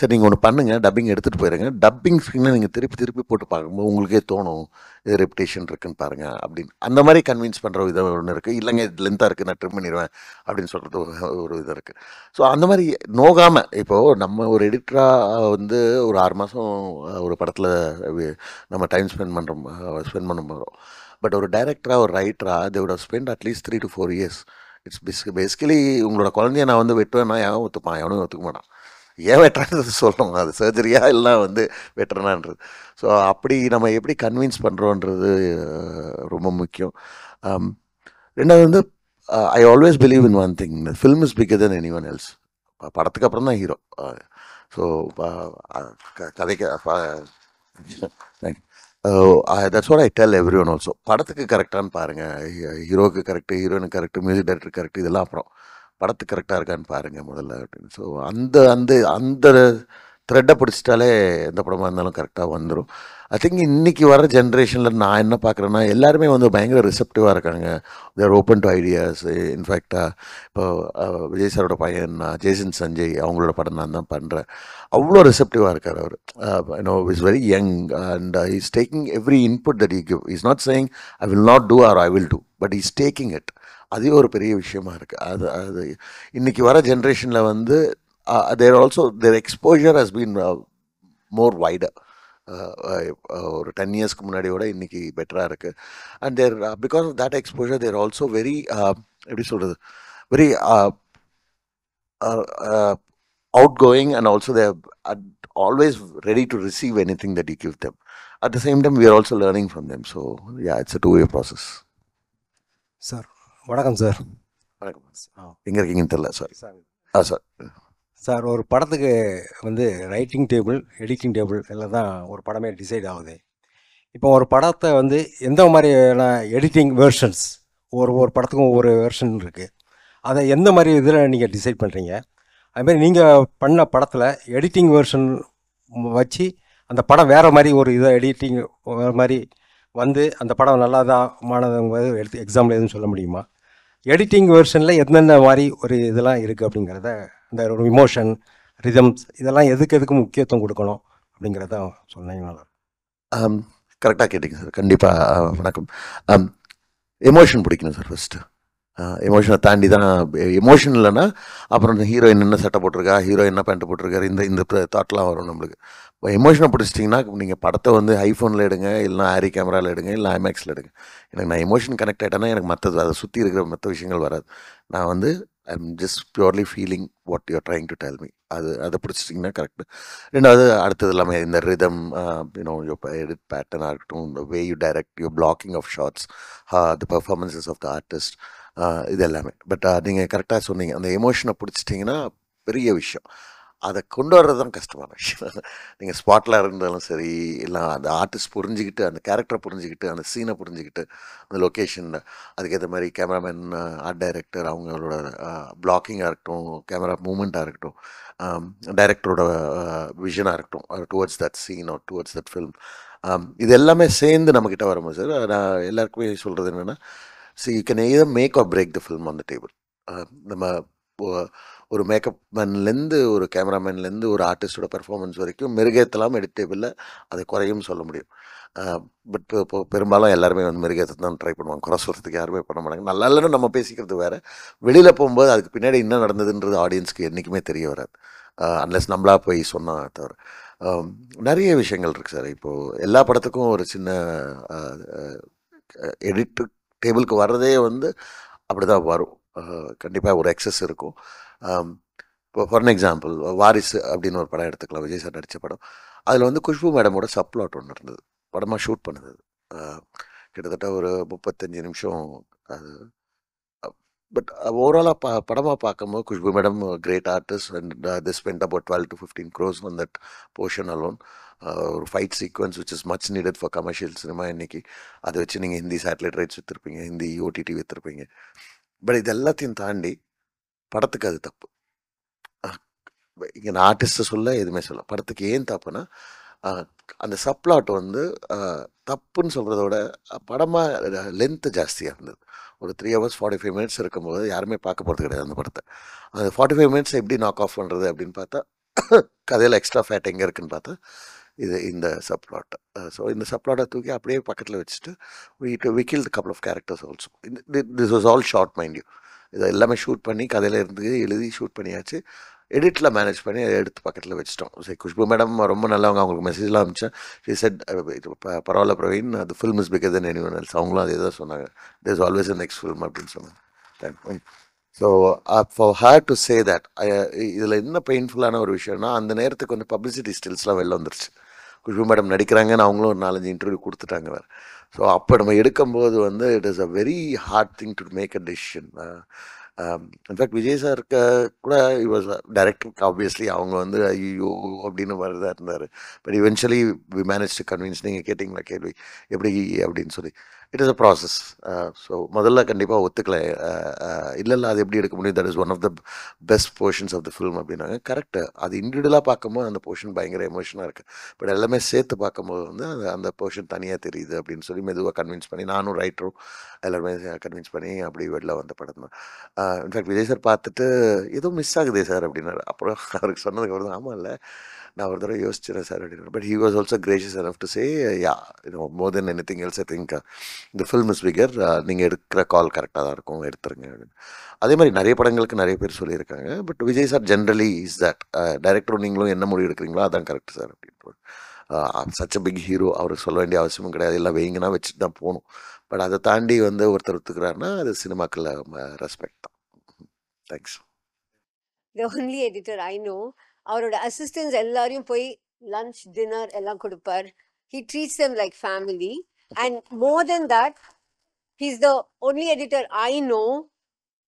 சரி நீங்கள் ஒன்று பண்ணுங்கள், டப்பிங் எடுத்துகிட்டு போயிடுங்க, டப்பிங் ஸ்க்ரீனை நீங்கள் திருப்பி போட்டு பார்க்கும்போது உங்களுக்கே தோணும் இது ரெப்புடேஷன் இருக்குன்னு பாருங்கள் அப்படின்னு. அந்த மாதிரி கன்வின்ஸ் பண்ணுற விதம் ஒன்று இருக்குது. இல்லைங்க இது லென்த்தாக இருக்குது நான் ட்ரிம் பண்ணிடுவேன் அப்படின்னு சொல்கிறது ஒரு இது இருக்குது. ஸோ அந்த மாதிரி நோகாமல் இப்போது நம்ம ஒரு எடிட்டராக வந்து ஒரு 6 மாதம் ஒரு படத்தில் நம்ம டைம் ஸ்பெண்ட் பண்ண போகிறோம். பட் ஒரு டைரக்டராக ஒரு ரைட்டராக they would have spent at least 3 to 4 years. It's basically உங்களோட குழந்தைய நான் வந்து வெட்டுவேன்னா எவன் ஒத்துப்பான், எவனும் ஒத்துக்க மாட்டான். ஏன் வெட்டுறான்றது சொல்லணும், அது சர்ஜரியாக எல்லாம் வந்து வெட்டுறனான்றது. ஸோ அப்படி நம்ம எப்படி கன்வின்ஸ் பண்ணுறோன்றது ரொம்ப முக்கியம். ரெண்டாவது வந்து I always believe in one thing, film is bigger then any one else. படத்துக்கு அப்புறம் தான் ஹீரோ. ஸோ கதைக்கு that's what I tell every one also. படத்துக்கு கரெக்டானு பாருங்கள், ஹீரோவுக்கு கரெக்டு, ஹீரோயினுக்கு கரெக்டு, மியூசிக் டைரக்டர் கரெக்டு, இதெல்லாம் அப்புறம் படத்துக்கு கரெக்டாக இருக்கான்னு பாருங்கள் முதல்ல அப்படின்னு. ஸோ அந்த த்ரெட்டை பிடிச்சிட்டாலே எந்த படமாக இருந்தாலும் கரெக்டாக வந்துடும். ஐ திங்க் இன்றைக்கி வர ஜென்ரேஷனில் நான் என்ன பார்க்குறேன்னா எல்லாருமே வந்து பயங்கர ரிசெப்டிவாக இருக்காங்க. தேர் ஓப்பன் டு ஐடியாஸ். இன்ஃபேக்டாக இப்போ விஜய் சாரோட பையன் ஜேசன் சஞ்சய் அவங்களோட படம் நான் தான் பண்ணுறேன். அவ்வளோ ரிசெப்டிவாக இருக்கார் அவர். He's very young and he's taking every input that he give. He's not saying I will not do or I will do, but he's taking it. அதே ஒரு பெரிய விஷயமா இருக்குது. அது இன்றைக்கி வர ஜென்ரேஷனில் வந்து their also their exposure has been more wider. ஒரு 10 இயர்ஸ்க்கு முன்னாடியோட இன்றைக்கி பெட்டராக இருக்குது. And they're because of that exposure they're also very எப்படி சொல்கிறது, very outgoing, and also they are always ready to receive anything that you give them. At the same time, we are also learning from them. So, yeah, it's a two-way process. Sir வணக்கம் சார். வணக்கம். எங்கே இருக்கீங்கன்னு தெரியல சார். சார் சார் ஒரு படத்துக்கு வந்து ரைட்டிங் டேபிள், எடிட்டிங் டேபிள் எல்லாம் தான் ஒரு படமே டிசைட் ஆகுது. இப்போ ஒரு படத்தை வந்து எந்த மாதிரியான எடிட்டிங் வெர்ஷன்ஸ், ஒரு படத்துக்கும் ஒவ்வொரு வெர்ஷன் இருக்குது, அதை எந்த மாதிரி இதில் நீங்கள் டிசைட் பண்ணுறீங்க? அதுமாதிரி நீங்கள் பண்ண படத்தில் எடிட்டிங் வெர்ஷன் வச்சு அந்த படம் வேறு மாதிரி ஒரு இதை எடிட்டிங் வேறு மாதிரி வந்து அந்த படம் நல்லா தான் மானதுங்க எடுத்து எக்ஸாம்பிள் எதுவும் சொல்ல முடியுமா? எடிட்டிங் வெர்ஷனில் என்னென்ன மாதிரி ஒரு இதெல்லாம் இருக்குது அப்படிங்கிறத, இந்த ஒரு இமோஷன், ரிதம்ஸ், இதெல்லாம் எதுக்கு முக்கியத்துவம் கொடுக்கணும் அப்படிங்கிறத சொன்னீங்களா? கரெக்டாக கேட்டிங்க சார். கண்டிப்பாக. வணக்கம். எமோஷன் பிடிக்கணும் சார் ஃபஸ்ட்டு. எமோஷனை தாண்டி தான். எமோஷன் இல்லைன்னா அப்புறம் ஹீரோயின் என்ன சட்டை போட்டிருக்கா, ஹீரோ என்ன பேண்ட் போட்டிருக்காரு, இந்த தாட்லாம் வரும் நம்மளுக்கு. இப்போ எமோஷனை பிடிச்சிட்டிங்கன்னா நீங்கள் படத்தை வந்து ஐஃபோனில் எடுங்க, இல்லைனா ஆரி கேமராவில் எடுங்க, இல்லை ஐமேக்ஸில் எடுங்க. எனக்கு நான் எமோஷன் கனெக்ட் ஆகிட்டேன்னா எனக்கு மற்றது அதை சுற்றி இருக்கிற மற்ற விஷயங்கள் வராது. நான் வந்து I'm just purely feeling what you're trying to tell me. அதை பிடிச்சிட்டிங்கன்னா கரெக்டு. ரெண்டாவது அடுத்தது எல்லாமே இந்த ரிதம், யூனோ எடிட் பேட்டர்னாக இருக்கட்டும், இந்த way you direct, you blocking of shots, the performances of the artist, இது எல்லாமே. பட் நீங்கள் கரெக்டாக சொன்னீங்க, அந்த எமோஷனை பிடிச்சிட்டிங்கன்னா பெரிய விஷயம். அதை கொண்டு வர்றது தான் கஷ்டமான விஷயம். நீங்கள் ஸ்பாட்டில் இருந்தாலும் சரி, இல்லை அந்த ஆர்டிஸ்ட் புரிஞ்சுக்கிட்டு, அந்த கேரக்டரை புரிஞ்சுக்கிட்டு, அந்த சீனை புரிஞ்சுக்கிட்டு, அந்த லொக்கேஷனில் அதுக்கேற்ற மாதிரி கேமராமேன், ஆர்ட் டைரக்டர் அவங்களோட பிளாக்கிங்காக இருக்கட்டும், கேமரா மூமெண்ட்டாக இருக்கட்டும், டைரக்டரோட விஷனாக இருக்கட்டும், towards that scene or towards that film, இது எல்லாமே சேர்ந்து நம்மக்கிட்ட வரும்போது சார், நான் எல்லாருக்குமே சொல்கிறது என்னென்னா, so you can either make or break the film on the table. நம்ம ஒரு மேக்கப் மேன்லேருந்து ஒரு கேமராமேன்லேருந்து ஒரு ஆர்டிஸ்டோட பெர்ஃபார்மன்ஸ் வரைக்கும் மெருகேற்றலாம் எடிட் டேபிளில், அதை குறையும் சொல்ல முடியும். பட் இப்போ பெரும்பாலும் எல்லாருமே வந்து மெருகேற்ற தான் ட்ரை பண்ணுவாங்க, குறை சொல்கிறதுக்கு யாருமே பண்ண மாட்டாங்க. நல்லா இல்லைன்னு நம்ம பேசிக்கிறது வேறு, வெளியில் போகும்போது அதுக்கு பின்னாடி என்ன நடந்ததுன்றது ஆடியன்ஸ்க்கு என்றைக்குமே தெரிய வராது, அன்லெஸ் நம்மளா போய் சொன்னால் தவிர. நிறைய விஷயங்கள் இருக்குது சார். இப்போது எல்லா படத்துக்கும் ஒரு சின்ன எடிட் டேபிளுக்கு வர்றதே வந்து அப்படி தான் வரும். கண்டிப்பாக ஒரு எக்ஸஸ் இருக்கும். இப்போ ஃபார் எக்ஸாம்பிள் வாரிசு அப்படின்னு ஒரு படம் எடுத்துக்கலாம், விஜய் சார் நடித்த படம். அதில் வந்து குஷ்பு மேடமோட சப்ளாட் ஒன்று இருந்தது, படமாக ஷூட் பண்ணது. கிட்டத்தட்ட ஒரு 35 நிமிஷம் அது. பட் ஓவராலாக படமாக பார்க்கும்போது Khushbu madam great artist, and they spend about 12 to 15 crores on that portion alone. ஒரு fight sequence which is much needed for commercial cinema. இன்றைக்கி அதை வச்சு நீங்கள் ஹிந்தி சேட்டலைட் ரைட்ஸ் விற்றுருப்பீங்க, ஹிந்தி OTT விற்றுருப்பீங்க. பட் இது எல்லாத்தையும் தாண்டி படத்துக்கு அது தப்பு. இங்கே நான் ஆர்டிஸ்ட்டை சொல்ல எதுவுமே சொல்ல, படத்துக்கு ஏன் தப்புனா, அந்த சப்ளாட் வந்து தப்புன்னு சொல்கிறத விட படமாக லென்த்து ஜாஸ்தியாக இருந்தது. ஒரு 3 hours 45 minutes இருக்கும்போது யாருமே பார்க்க போகிறது கிடையாது அந்த படத்தை. அந்த 45 minutes எப்படி நாக் ஆஃப் பண்ணுறது அப்படின்னு பார்த்தா, கதையில் எக்ஸ்ட்ரா ஃபேட் எங்கே இருக்குன்னு பார்த்தா இந்த சப்ளாட். ஸோ இந்த சப்ளாட்டை தூக்கி அப்படியே பக்கத்தில் வச்சுட்டு we killed a couple of characters also. This was all short, mind you. இதை எல்லாமே ஷூட் பண்ணி கதையில் இருந்து எழுதி ஷூட் பண்ணியாச்சு, எடிட்டில் மேனேஜ் பண்ணி அதை எடுத்து பக்கத்தில் வச்சிட்டோம். சரி, குஷ்பு மேடம் ரொம்ப நல்லவங்க, அவங்களுக்கு மெசேஜ்லாம் அனுப்பிச்சேன். ஷி செட் பரவாயில்ல பிரவீன், அது film is bigger than anyone else. அவங்களும் அதே தான் சொன்னாங்க, there is always a next film அப்படின்னு சொன்னாங்க. So far here to say that, இதில் என்ன பெயின்ஃபுல்லான ஒரு விஷயம்னா, அந்த நேரத்துக்கு வந்து பப்ளிசிட்டி ஸ்டில்ஸ்லாம் வெளில வந்துருச்சு. குஷ்பு மேடம் நடிக்கிறாங்கன்னு அவங்களும் ஒரு 4-5 இன்டர்வியூ கொடுத்துட்டாங்க வேறு. ஸோ அப்போ நம்ம எடுக்கும்போது வந்து it is a very hard thing to make a decision. In fact Vijay sir கூட வாஸ் டைரக்டருக்கு ஆப்வியஸ்லி அவங்க வந்து ஐயோ அப்படின்னு மாதிரி தான் இருந்தார். But eventually we manage to convince. நீங்கள் கேட்டிங்களா கேள்வி எப்படி அப்படின்னு சொல்லி, it is a process. So முதல்ல கண்டிப்பாக ஒத்துக்கல, இல்லை அது எப்படி எடுக்க முடியும், that is one of the best portions of the film அப்படின்னாங்க. கரெக்டு, அது இண்டிவிஜுவலாக பார்க்கும்போது அந்த போர்ஷன் பயங்கர எமோஷனாக இருக்குது. பட் எல்லாமே சேர்த்து பார்க்கும்போது வந்து அந்த போர்ஷன் தனியாக தெரியுது அப்படின்னு சொல்லி மெதுவாக கன்வின்ஸ் பண்ணி, நானும் ரைட்டரும் எல்லாருமே கன்வின்ஸ் பண்ணி அப்படி வெளில வந்த படம் தான். இன்ஃபேக்ட் விஜய் சார் பார்த்துட்டு ஏதோ மிஸ் ஆகுதே சார் அப்படின்னாரு. அப்புறம் அவருக்கு சொன்னதுக்கு அப்புறம் ஆமாம் இல்லை நான் ஒரு தடவை யோசிச்சிடறேன் சார் அப்படின்னு. But he was also gracious enough to say yeah, more then anything else I think இந்த ஃபில்ம் இஸ் பிகர், நீங்கள் எடுக்கிற கால் கரெக்டாக தான் இருக்கும், எடுத்துருங்க அப்படின்னு. அதே மாதிரி நிறைய படங்களுக்கு நிறைய பேர் சொல்லியிருக்காங்க. But Vijay sir generally is that, டைரக்டரும் நீங்களும் என்ன முடிவு எடுக்கிறீங்களோ அதான் கரெக்ட் சார் அப்படின்ட்டு. சச் அ பிக் ஹீரோ, அவருக்கு சொல்ல வேண்டிய அவசியமும் கிடையாது, எல்லாம் வைங்கன்னா வச்சுட்டு தான் போகணும். பட் அதை தாண்டி வந்து ஒருத்தர் ஒத்துக்கிறாருன்னா அது சினிமாக்களில் ரெஸ்பெக்ட் தான். Thanks. The only editor I know, அவரோட அசிஸ்டன்ஸ் எல்லாரையும் போய் லஞ்ச் டின்னர் எல்லாம் கொடுப்பார். He treats them like family, and more than that, he's the only editor I know.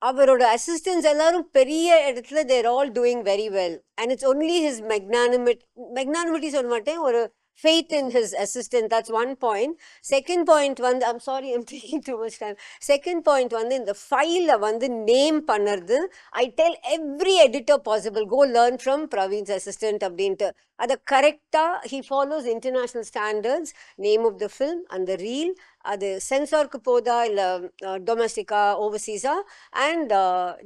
அவரோட அசிஸ்டன்ஸ் எல்லாரும் பெரிய இடத்துல they're all doing very well, and it's only his magnanimity சொல்ல மாட்டேன், ஒரு faith in his assistant. That's one point. Second point வந்து, I'm sorry I'm taking too much time. Second point வந்து இந்த ஃபைலை வந்து நேம் பண்ணுறது, I tell every editor possible, go learn from Praveen's assistant அப்படின்ட்டு. அதை கரெக்டாக he follows international standards, name of the film and the reel, அது சென்சாருக்கு போதா இல்லை டொமஸ்டிக்கா ஓவர்சீஸா, and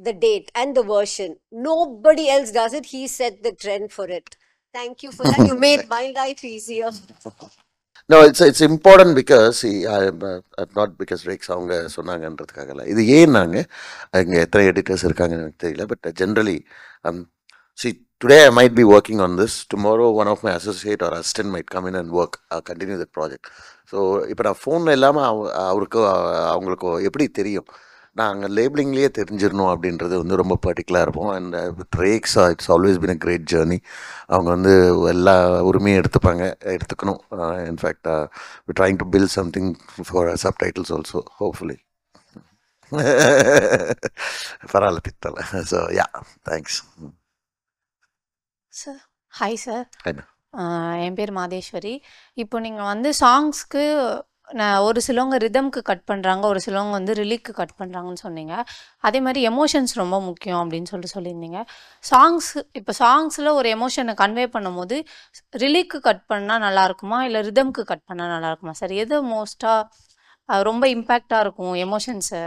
the date and the version. Nobody else does it. He set the trend for it. Thank you for that. You made my life easier. No, it's important because see, not because Rakes அவங்க சொன்னாங்கன்றதுக்காக இல்லை. இது ஏன் நாங்கள் இங்கே எத்தனை எடிட்டர்ஸ் இருக்காங்கன்னு எனக்கு தெரியல. But generally see, today I might be working on this. Tomorrow one of my associate or assistant might come in and work, continue the project. So இப்போ நான் ஃபோனில் இல்லாமல் அவங்களுக்கு எப்படி தெரியும், நாங்கள் லேபிளிங்லேயே தெரிஞ்சிடணும் அப்படின்றது வந்து ரொம்ப பர்டிகுலராக இருப்போம். And with Rex it's always been a great journey. அவங்க வந்து எல்லா உரிமையும் எடுத்துக்கணும். In fact we trying to build something for subtitles also hopefully. பரவாயில்ல, திட்டலை. So yeah, thanks. Sir hi sir, என்ன என் பேர் மாதேஸ்வரி. இப்போ நீங்கள் வந்து சாங்ஸ்க்கு நான் ஒரு சிலவங்க ரிதம்க்கு கட் பண்ணுறாங்க, ஒரு சிலவங்க வந்து ரிலிக்கு கட் பண்ணுறாங்கன்னு சொன்னீங்க. அதே மாதிரி எமோஷன்ஸ் ரொம்ப முக்கியம் அப்படின்னு சொல்லியிருந்தீங்க. இப்போ சாங்ஸில் ஒரு எமோஷனை கன்வே பண்ணும்போது ரிலிக்கு கட் பண்ணால் நல்லாயிருக்குமா இல்லை ரிதம்க்கு கட் பண்ணால் நல்லாயிருக்குமா சார்? எது மோஸ்ட்டாக ரொம்ப இம்பேக்டாக இருக்கும் எமோஷன்ஸை?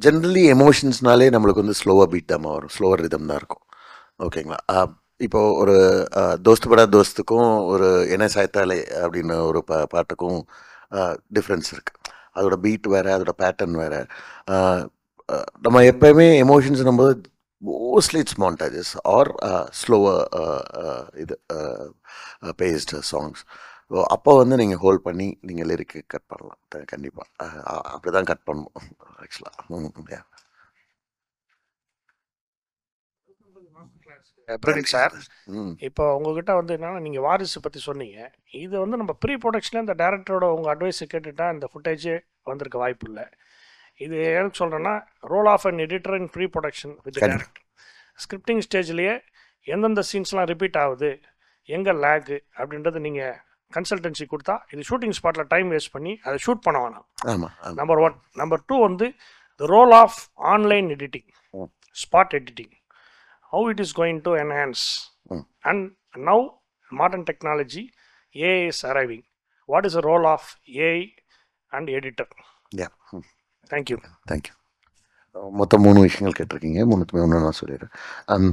ஜென்ரலி எமோஷன்ஸ்னாலே நம்மளுக்கு வந்து ஸ்லோவாக பீட் தான் வரும், ஸ்லோவர் ரிதம் தான் இருக்கும். ஓகேங்களா? இப்போது ஒரு தோஸ்து படா தோஸ்துக்கும் ஒரு என்ன சாய்த்தாலே அப்படின்னு ஒரு பாட்டுக்கும் டிஃப்ரென்ஸ் இருக்குது. அதோட பீட் வேறு, அதோட பேட்டர்ன் வேறு. நம்ம எப்போயுமே எமோஷன்ஸ் நம்ம mostly it's montages or slower இது பேஸ்டு சாங்ஸ். அப்போ வந்து நீங்கள் ஹோல்ட் பண்ணி நீங்கள் லிரிக்கு கட் பண்ணலாம். கண்டிப்பாக அப்படி தான் கட் பண்ணணும் ஆக்சுவலாக. பிரதீப் சார், இப்போ உங்ககிட்ட வந்து என்னன்னா நீங்கள் வாரிசு பற்றி சொன்னீங்க. இது வந்து நம்ம ப்ரீ ப்ரொடக்ஷனில் இந்த டேரக்டரோட உங்கள் அட்வைஸை கேட்டுட்டா இந்த ஃபுட்டேஜே வந்திருக்க வாய்ப்பு இல்லை. இது எனக்கு சொல்கிறேன்னா role of an editor in pre production with director. Scripting ஸ்டேஜ்லேயே எந்தெந்த சீன்ஸ்லாம் ரிப்பீட் ஆகுது, எங்கே லேகு அப்படின்றது நீங்கள் கன்சல்டன்சி கொடுத்தா இது ஷூட்டிங் ஸ்பாட்டில் டைம் வேஸ்ட் பண்ணி அதை ஷூட் பண்ண வேணாம். நம்பர் 1. நம்பர் 2 வந்து the role of online editing, spot editing, how it is going to enhance. And now modern technology, AI is arriving. What is the role of AI and editor? Yeah. Thank you. Thank you. மொத்தம் 3 விஷயங்கள் கேட்டிருக்கீங்க. 3த்துமே ஒன்று நான் சொல்லிடுறேன்.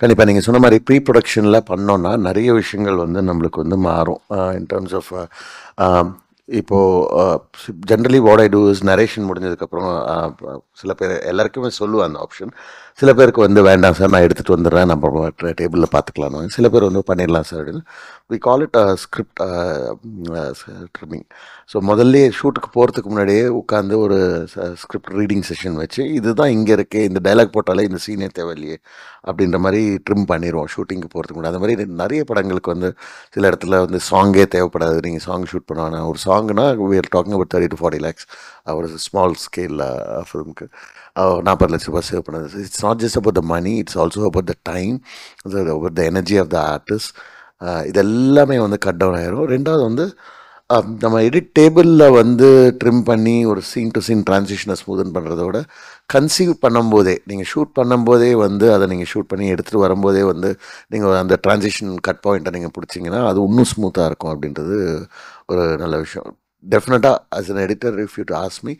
கண்டிப்பாக நீங்கள் சொன்ன மாதிரி ப்ரீ ப்ரொடக்ஷனில் பண்ணோன்னா நிறைய விஷயங்கள் வந்து நம்மளுக்கு வந்து மாறும். இன் டர்ம்ஸ் ஆஃப் இப்போது generally what I do is narration முடிஞ்சதுக்கப்புறம் சில பேர் எல்லாருக்குமே சொல்லுவேன் அந்த ஆப்ஷன். சில பேருக்கு வந்து வேண்டாம் சார், நான் எடுத்துகிட்டு வந்துடுறேன், நம்ம டேபிளில் பார்த்துக்கலான்னு. சில பேர் வந்து பண்ணிடலாம் சார் அப்படின்னு. We call it script trimming. So முதல்ல ஷூட்டுக்கு போகிறதுக்கு முன்னாடியே உட்காந்து ஒரு ஸ்கிரிப்ட் ரீடிங் செஷன் வச்சு இதுதான் இங்கே இருக்குது, இந்த டைலாக் போட்டாலே இந்த சீனே தேவையில்லையே அப்படின்ற மாதிரி ட்ரிம் பண்ணிடுவோம் ஷூட்டிங்க்கு போகிறதுக்கு முன்னாடி. அந்த மாதிரி நிறைய படங்களுக்கு வந்து சில இடத்துல வந்து சாங்கே தேவைப்படாது, நீங்கள் சாங் ஷூட் பண்ணுவாங்க. ஒரு சாங்னா we are talking about 30 to 40 lakhs. ஒரு ஸ்மால் ஸ்கேல் ஃபிலிமுக்கு 40 லட்ச ரூபாய் சேவ் பண்ணது. It's not just about the money, it's also about the time, about the energy of the artist. இது எல்லாமே வந்து கட் டவுன் ஆகிரும். ரெண்டாவது வந்து நம்ம எடிட் டேபிளில் வந்து ட்ரிம் பண்ணி ஒரு சீன் டு சீன் ட்ரான்சிஷனை ஸ்மூதன் பண்ணுறத விட கன்சீவ் பண்ணும்போதே, நீங்கள் ஷூட் பண்ணும்போதே வந்து அதை நீங்கள் ஷூட் பண்ணி எடுத்துகிட்டு வரும்போதே வந்து நீங்கள் அந்த ட்ரான்சிஷன் கட் பாயிண்ட்டை நீங்கள் பிடிச்சிங்கன்னா அது இன்னும் ஸ்மூத்தாக இருக்கும் அப்படின்றது ஒரு நல்ல விஷயம். Definitely, as an editor, if you ask me,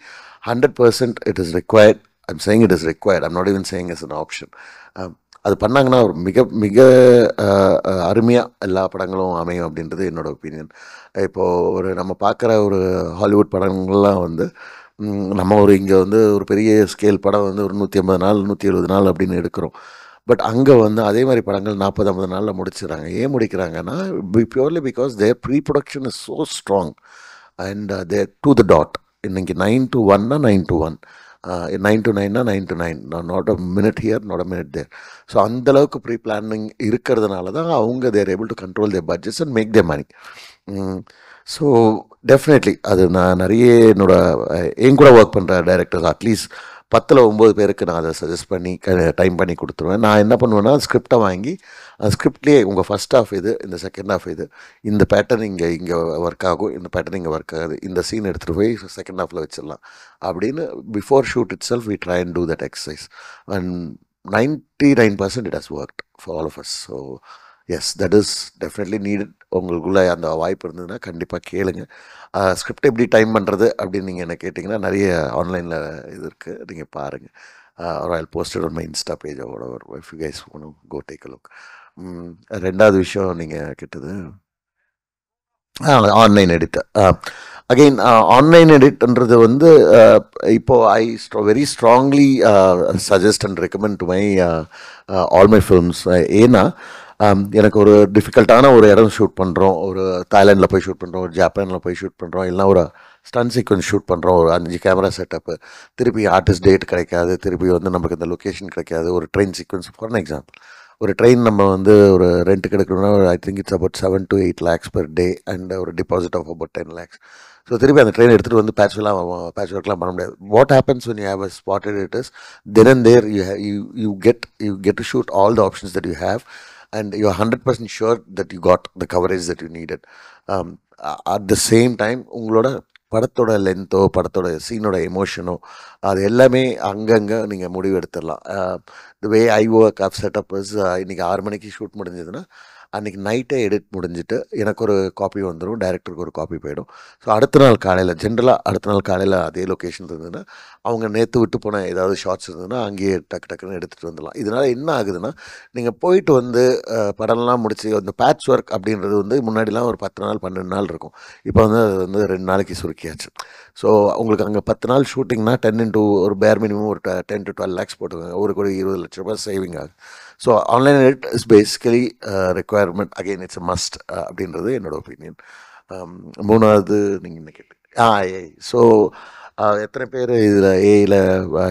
100% it is required. I'm saying it is required. I'm not even saying as an option. அது பண்ணாங்கன்னா ஒரு மிக மிக அருமையாக எல்லா படங்களும் அமையும் அப்படின்றது என்னோட ஒப்பீனியன். இப்போது நம்ம பார்க்குற ஒரு ஹாலிவுட் படங்கள்லாம் வந்து நம்ம இங்கே வந்து ஒரு பெரிய ஸ்கேல் படம் வந்து ஒரு 150 நாள் 170 நாள் அப்படின்னு எடுக்கிறோம். பட் அங்கே வந்து அதே மாதிரி படங்கள் 40-50 நாளில் முடிச்சிடறாங்க. ஏன் முடிக்கிறாங்கன்னா purely because their pre production is so strong and they're to the dot. இன்னைக்கு 9 to 1 9 to 1, 9 to 9 9 to 9, not a minute here, not a minute there. So அந்தளவுக்கு ப்ரீ பிளானிங் இருக்கிறதுனால தான் அவங்க they're able to control their budgets and make their money. So definitely அது நான் நிறைய என் கூட ஒர்க் பண்ணுற டைரக்டர்ஸ் அட்லீஸ்ட் 10-9 பேருக்கு நான் அதை சஜஸ்ட் பண்ணி டைம் பண்ணி கொடுத்துருவேன். நான் என்ன பண்ணுவேன்னா ஸ்கிரிப்டை வாங்கி அந்த ஸ்கிரிப்ட்லேயே உங்கள் ஃபஸ்ட் ஹாஃப் இது, இந்த செகண்ட் ஹாஃப் இது, இந்த பேட்டர்ன் இங்கே ஒர்க் ஆகும், இந்த பேட்டர்ன் இங்கே ஒர்க் ஆகுது, இந்த சீன் எடுத்துகிட்டு போய் செகண்ட் ஹாஃபில் வச்சிடலாம் அப்படின்னு before shoot itself we try and do that exercise. And 99% it has worked for all of us. So yes, that is definitely needed. உங்களுக்குள்ளே அந்த வாய்ப்பு இருந்ததுன்னா கண்டிப்பாக கேளுங்க. ஸ்கிரிப்ட் எப்படி டைம் பண்ணுறது அப்படின்னு நீங்கள் என்ன கேட்டிங்கன்னா நிறைய ஆன்லைனில் இது இருக்குது, நீங்கள் பாருங்கள். or I'll post it on my Insta page or whatever if you guys want to go take a look. ரெண்டாவது விஷயம் நீங்கள் கேட்டது ஆன்லைன் எடிட். அகெயின் ஆன்லைன் எடிட்ன்றது வந்து இப்போது I very strongly suggest and recommend to my all my films. ஏன்னா எனக்கு ஒரு டிஃபிகல்ட்டான ஒரு இடம் ஷூட் பண்ணுறோம், ஒரு தாய்லாண்டில் போய் ஷூட் பண்ணுறோம், ஒரு ஜப்பானில் போய் ஷூட் பண்ணுறோம், இல்லைனா ஒரு ஸ்டன் சீக்வன்ஸ் ஷூட் பண்ணுறோம், ஒரு 5 கேமரா செட்டப்பு, திருப்பி ஆர்டிஸ்ட் டேட் கிடைக்காது, திருப்பி வந்து நமக்கு இந்த லொக்கேஷன் கிடைக்காது, ஒரு train sequence for an example. ஒரு ட்ரெயின் நம்ம வந்து ஒரு ரெண்ட்டுக்கு எடுக்கணும்னா I think it's about 7 to 8 lakhs per day and ஒரு deposit of about 10 lakhs. So திருப்பி அந்த ட்ரெயின் எடுத்துகிட்டு வந்து பேட்ச் ஒர்க்லாம் பண்ண முடியாது. What happens when you have a spotted it is then and there you get to shoot all the options that you have and you are 100% sure that you got the coverage that you needed. At the same time உங்களோட படத்தோட லென்த்தோ படத்தோட சீனோட எமோஷனோ அது எல்லாமே அங்கங்கே நீங்கள் முடிவு எடுத்துடலாம். The way I work of setup is இன்றைக்கி 6 மணிக்கு ஷூட் முடிஞ்சதுன்னா அன்றைக்கி நைட்டே எடிட் முடிஞ்சுட்டு எனக்கு ஒரு காப்பி வந்துடும், டைரக்டருக்கு ஒரு காப்பி போயிடும். ஸோ அடுத்த நாள் காலையில் ஜென்ரலாக அடுத்த நாள் காலையில் அதே லொக்கேஷன் இருந்ததுன்னா அவங்க நேற்று விட்டு போன ஏதாவது ஷார்ட்ஸ் இருந்ததுன்னா அங்கேயே டக்குன்னு எடுத்துகிட்டு வந்துடலாம். இதனால் என்ன ஆகுதுன்னா நீங்கள் போயிட்டு வந்து படம்லாம் முடிச்சு அந்த பேட்ச் ஒர்க் அப்படின்றது வந்து முன்னாடிலாம் ஒரு 10 நாள் 12 நாள் இருக்கும். இப்போ வந்து அது வந்து 2 நாளைக்கு சுருக்கியாச்சு. ஸோ உங்களுக்கு அங்கே 10 நாள் ஷூட்டிங்னா 10 into ஒரு பேர் மினிமம் ஒரு 10 to 12 lakhs போட்டுக்கோங்க, ஒரு கோடி 20 லட்ச ரூபாய் சேவிங் ஆகுது. So online edit is basically requirement, again it's a must அப்படின்றது என்னோட ஒப்பீனியன். மூணாவது நீங்கள் என்ன கேட்டீங்க? ஸோ எத்தனை பேர் இதில் ஏஐயில்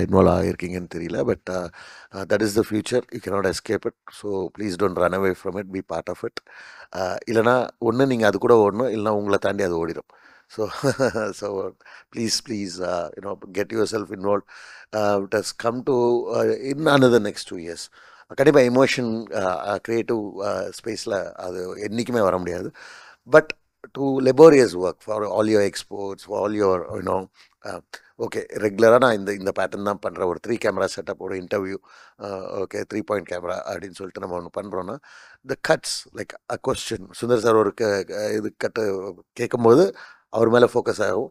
இன்வால்வ் ஆகியிருக்கீங்கன்னு தெரியல, but that is the future, you cannot escape it. So please don't run away from it, be part of it. இல்லைனா ஒன்று நீங்கள் அது கூட ஓடணும், இல்லைனா உங்களை தாண்டி அது ஓடிடும். So please get yourself involved. It has come to in another next 2 years. கண்டிப்பாக எமோஷன் க்ரியேட்டிவ் ஸ்பேஸில் அது என்றைக்குமே வர முடியாது. But to laborious work for all your exports, for all your okay ரெகுலராக நான் இந்த பேட்டர்ன் தான் பண்ணுறேன். ஒரு 3 கேமரா செட்டப், ஒரு இன்டர்வியூ, ஓகே 3 point கேமரா அப்படின்னு சொல்லிட்டு நம்ம ஒன்று பண்ணுறோன்னா the cuts like a question. Sundar sir ஒரு இது கட்டு கேட்கும்போது அவர் மேலே ஃபோக்கஸ் ஆகும்,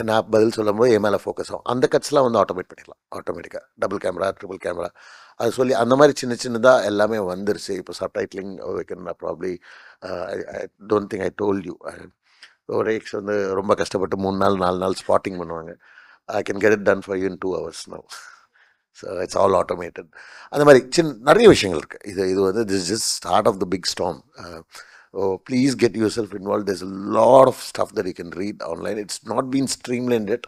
நான் பதில் சொல்லும் போது என் மேலே ஃபோக்கஸ் ஆகும். அந்த கட்ஸ்லாம் வந்து ஆட்டோமேட் பண்ணிடலாம் ஆட்டோமேட்டிக்காக. டபுள் கேமரா, ட்ரிபிள் கேமரா அது சொல்லி அந்த மாதிரி சின்னதாக எல்லாமே வந்துருச்சு. இப்போ சப்டைட்டிலிங் வைக்கணும்னா probably I don't think I told you, ஒரு எக்ஸ் வந்து ரொம்ப கஷ்டப்பட்டு 3 நாள் 4 நாள் ஸ்பாட்டிங் பண்ணுவாங்க. I can get it done for you in 2 hours now. So it's all automated. அந்த மாதிரி நிறைய விஷயங்கள் இருக்குது. இது வந்து this just start of the big storm. Please get yourself involved. There's a lot of stuff that you can read online. It's not been streamlined yet,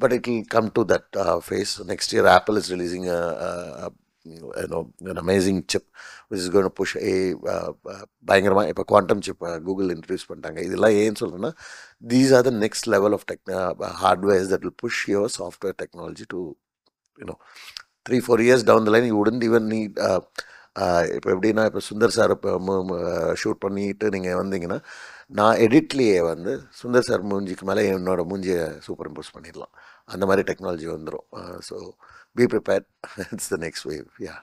but it will come to that phase. Next year, Apple is releasing an amazing chip which is going to push பயங்கரமாக இப்போ குவாண்டம் சிப் கூகுள் இன்ட்ரடியூஸ் பண்ணிட்டாங்க. இதெல்லாம் ஏன்னு சொல்கிறேன்னா these are the next level of hardwares that will push your software technology to 3-4 years down the line. You wouldn't even need இப்போ எப்படின்னா இப்போ சுந்தர் சார் இப்போ ஷூட் பண்ணிட்டு நீங்கள் வந்தீங்கன்னா நான் எடிட்லேயே வந்து சுந்தர் சார் மூஞ்சிக்கு மேலே என்னோட மூஞ்சியை சூப்பர் இம்போஸ் பண்ணிடலாம். அந்த மாதிரி டெக்னாலஜி வந்துடும். So be prepared, it's the next wave. Yeah.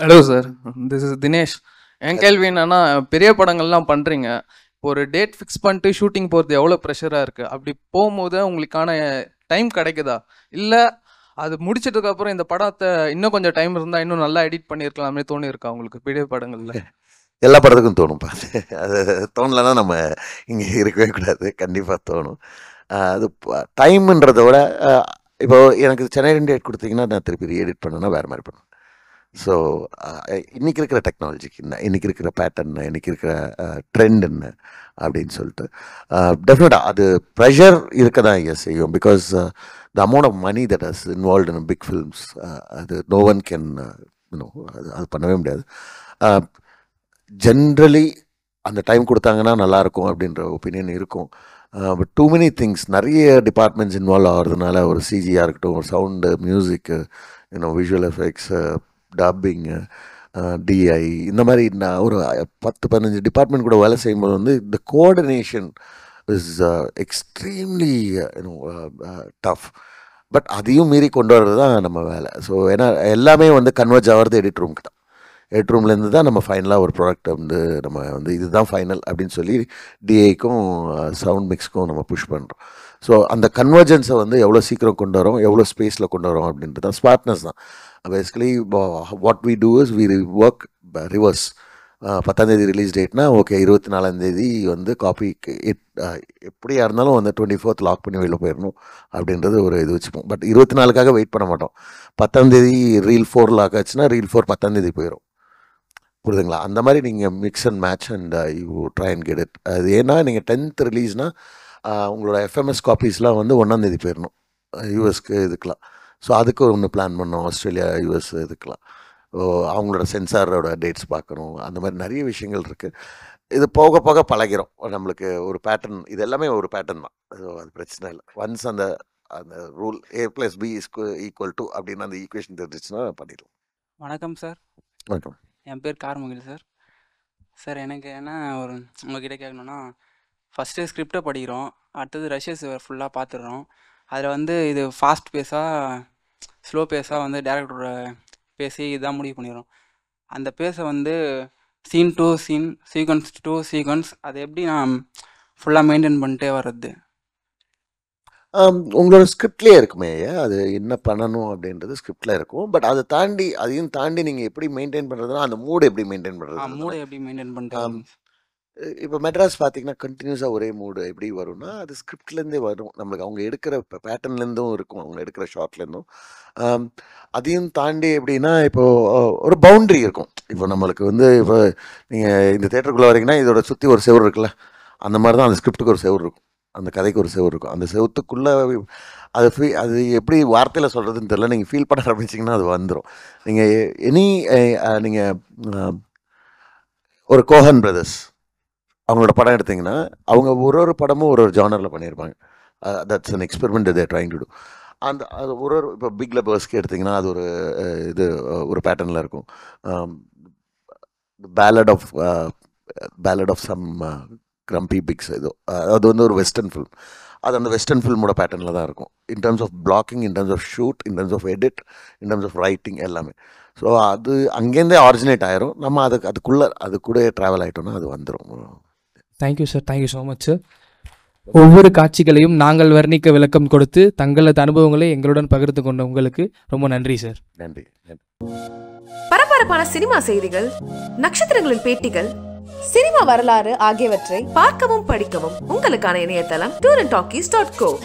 Hello sir, this is Dinesh. என் கேள்வி என்னன்னா, பெரிய படங்கள்லாம் பண்ணுறீங்க, இப்போ ஒரு டேட் ஃபிக்ஸ் பண்ணிட்டு ஷூட்டிங் போகிறது எவ்வளோ ப்ரெஷராக இருக்குது? அப்படி போகும்போது உங்களுக்கான டைம் கிடைக்குதா? இல்லை அது முடிச்சிட்டதுக்கப்புறம் இந்த படத்தை இன்னும் கொஞ்சம் டைம் இருந்தால் இன்னும் நல்லா எடிட் பண்ணியிருக்கலாமே தோணி இருக்கா உங்களுக்கு பெரிய படங்களில்? எல்லா படத்துக்கும் தோணும்ப்பா. அது தோணலைன்னா நம்ம இங்கே இருக்கவே கூடாது. கண்டிப்பாக தோணும். அது டைம்ன்றதை விட இப்போ எனக்கு சென்னை டேட் கொடுத்தீங்கன்னா நான் திருப்பி ரீஎடிட் பண்ணேன்னா வேறு மாதிரி பண்ணுவேன். ஸோ இன்றைக்கி இருக்கிற டெக்னாலஜிக்கு என்ன, இன்றைக்கி இருக்கிற பேட்டர்ன், இன்றைக்கி இருக்கிற ட்ரெண்ட் என்ன அப்படின்னு சொல்லிட்டு டெஃபினட்டாக அது ப்ரெஷர் இருக்க தான் இங்கே செய்யும். Because the amount of money that is involved in big films, அது no one can அது பண்ணவே முடியாது. ஜென்ரலி அந்த டைம் கொடுத்தாங்கன்னா நல்லாயிருக்கும் அப்படின்ற ஒப்பீனியன் இருக்கும். பட் டூ மெனி திங்ஸ், நிறைய டிபார்ட்மெண்ட்ஸ் இன்வால்வ் ஆகிறதுனால, ஒரு சிஜியாக இருக்கட்டும், ஒரு சவுண்டு, மியூசிக்கு, விஷுவல் எஃபெக்ட்ஸ், டப்பிங்கு, டிஐ, இந்த மாதிரி நான் ஒரு 10-15 டிபார்ட்மெண்ட் கூட வேலை செய்யும்போது வந்து இந்த coordination is extremely tough. But அதையும் மீறி கொண்டு வர்றது தான் நம்ம வேலை. ஸோ ஏன்னா எல்லாமே வந்து கன்வெர்ஜ் ஆகிறது எடிட் ரூம் கிட்ட. எடிட் ரூம்லேருந்து தான் நம்ம ஃபைனலாக ஒரு ப்ராடக்ட் வந்து நம்ம வந்து இதுதான் ஃபைனல் அப்படின்னு சொல்லி டிஐக்கும் சவுண்ட் மிக்ஸ்க்கும் நம்ம புஷ் பண்ணுறோம். ஸோ அந்த கன்வர்ஜென்ஸை வந்து எவ்வளோ சீக்கிரம் கொண்டு வரோம், எவ்வளோ ஸ்பேஸில் கொண்டு வரோம் அப்படின்றது தான் ஸ்மார்ட்னஸ் தான். Basically what we do is we work reverse. 10ஆம் தேதி ரிலீஸ் டேட்னா ஓகே 24ஆம் தேதி வந்து காப்பி எப்படியா இருந்தாலும் வந்து 24th லாக் பண்ணி வெளில போயிடணும் அப்படின்றது ஒரு இது வச்சுப்போம். பட் 24க்காக வெயிட் பண்ண மாட்டோம். 10ஆம் தேதி ரீல் 4 லாக் ஆச்சுன்னா ரீல் 4 10ஆம் தேதி போயிடும். புரியுதுங்களா? அந்த மாதிரி நீங்கள் mix and match and you try and get it. அது ஏன்னா நீங்கள் 10th ரிலீஸ்னால் உங்களோட எஃப்எம்எஸ் காப்பீஸ்லாம் வந்து 1ஆம் தேதி போயிடணும் யூஎஸ்க்கு இதுக்கெலாம். ஸோ அதுக்கு ஒன்று பிளான் பண்ணோம். ஆஸ்திரேலியா யூஎஸ் இதுக்கெலாம் அவங்களோட சென்சாரோட டேட்ஸ் பார்க்கணும். அந்த மாதிரி நிறைய விஷயங்கள் இருக்குது. இது போக போக பழகிறோம் நம்மளுக்கு ஒரு பேட்டர்ன். இது எல்லாமே ஒரு பேட்டர்ன் தான். அது பிரச்சனை இல்லை. ஒன்ஸ் அந்த அந்த ரூல் A+B = அப்படின்னு அந்த ஈக்குவேஷன் தெரிஞ்சிச்சுன்னா பண்ணிடலாம். வணக்கம் சார். வணக்கம். என் பேர் கார்முகில் சார். சார் எனக்கு என்ன ஒரு உங்ககிட்ட கேட்கணுன்னா, ஃபஸ்ட்டு ஸ்கிரிப்டை படிக்கிறோம், அடுத்தது ரஷ்யஸ் ஃபுல்லாக பார்த்துடுறோம். அதில் வந்து இது ஃபாஸ்ட் பேஸாக ஸ்லோ பேஸாக வந்து டேரக்டரோட பேசி இதான் முடிவு பண்ணிடுறோம். அந்த பேஸை வந்து scene to scene, sequence to sequence அதை எப்படி நான் ஃபுல்லாக மெயின்டைன் பண்ணிட்டே வர்றது? உங்களோட ஸ்கிரிப்ட்லேயே இருக்குமே, அது என்ன பண்ணணும் அப்படின்றது ஸ்கிரிப்டில் இருக்கும். பட் அதை தாண்டி அதையும் தாண்டி நீங்கள் எப்படி மெயின்டைன் பண்ணுறதுனா அந்த மூடு எப்படி மெயின்டைன் பண்ணுறது. மூடை எப்படி மெயின்டைன் பண்ணிட்டு இப்போ மெட்ராஸ் பார்த்தீங்கன்னா கண்டினியூஸாக ஒரே மூடு எப்படி வரும்னா அது ஸ்கிரிப்ட்லேருந்தே வரும். நம்மளுக்கு அவங்க எடுக்கிற பேட்டர்ன்லேருந்தும் இருக்கும், அவங்க எடுக்கிற ஷார்ட்லேருந்தும். அதையும் தாண்டி எப்படின்னா இப்போது ஒரு பவுண்ட்ரி இருக்கும். இப்போ நம்மளுக்கு வந்து இப்போ நீங்கள் இந்த தேட்டருக்குள்ளே வரீங்கன்னா இதோட சுற்றி ஒரு செவுரு இருக்குல்ல, அந்த மாதிரி தான் அந்த ஸ்கிரிப்டுக்கு ஒரு செவுரு இருக்கும், அந்த கதைக்கு ஒரு செவுரு இருக்கும். அந்த செவத்துக்குள்ளே அது அது எப்படி வார்த்தையில் சொல்கிறதுன்னு தெரியல. நீங்கள் ஃபீல் பண்ண ஆரம்பிச்சிங்கன்னா அது வந்துடும். நீங்கள் நீங்கள் ஒரு கோஹன் பிரதர்ஸ் அவங்களோட படம் எடுத்திங்கன்னா அவங்க ஒரு படமும் ஒரு ஜானரில் பண்ணியிருப்பாங்க. That's an experiment they're trying to do. அந்த அது இப்போ பிக் லெபர்ஸ்க்கு எடுத்திங்கன்னா அது ஒரு பேட்டர்னில் இருக்கும். Palette of some crumby pics ஏதோ அது வந்து ஒரு வெஸ்டர்ன் ஃபில்ம். அது அந்த வெஸ்டர்ன் ஃபில்மோட பேட்டர்னில் தான் இருக்கும். In terms of blocking, in terms of shoot, in terms of edit, in terms of writing எல்லாமே. ஸோ அது அங்கேருந்தே ஆரிஜினேட் ஆயிரும். நம்ம அது கூட ட்ராவல் ஆகிட்டோம்னா அது வந்துடும். Thank you sir. Thank you so much sir. ஒவ்வொரு காட்சிகளையும் நாங்கள் வர்ணிக்க விளக்கம் கொடுத்து தங்களது அனுபவங்களை எங்களுடன் பகிர்ந்து கொண்ட உங்களுக்கு ரொம்ப நன்றி சார். நன்றி. பரபரப்பான சினிமா செய்திகள், நட்சத்திரங்களின் பேட்டிகள், சினிமா வரலாறு ஆகியவற்றை பார்க்கவும் படிக்கவும் உங்களுக்கான இணையதளம் tourantalkies.co.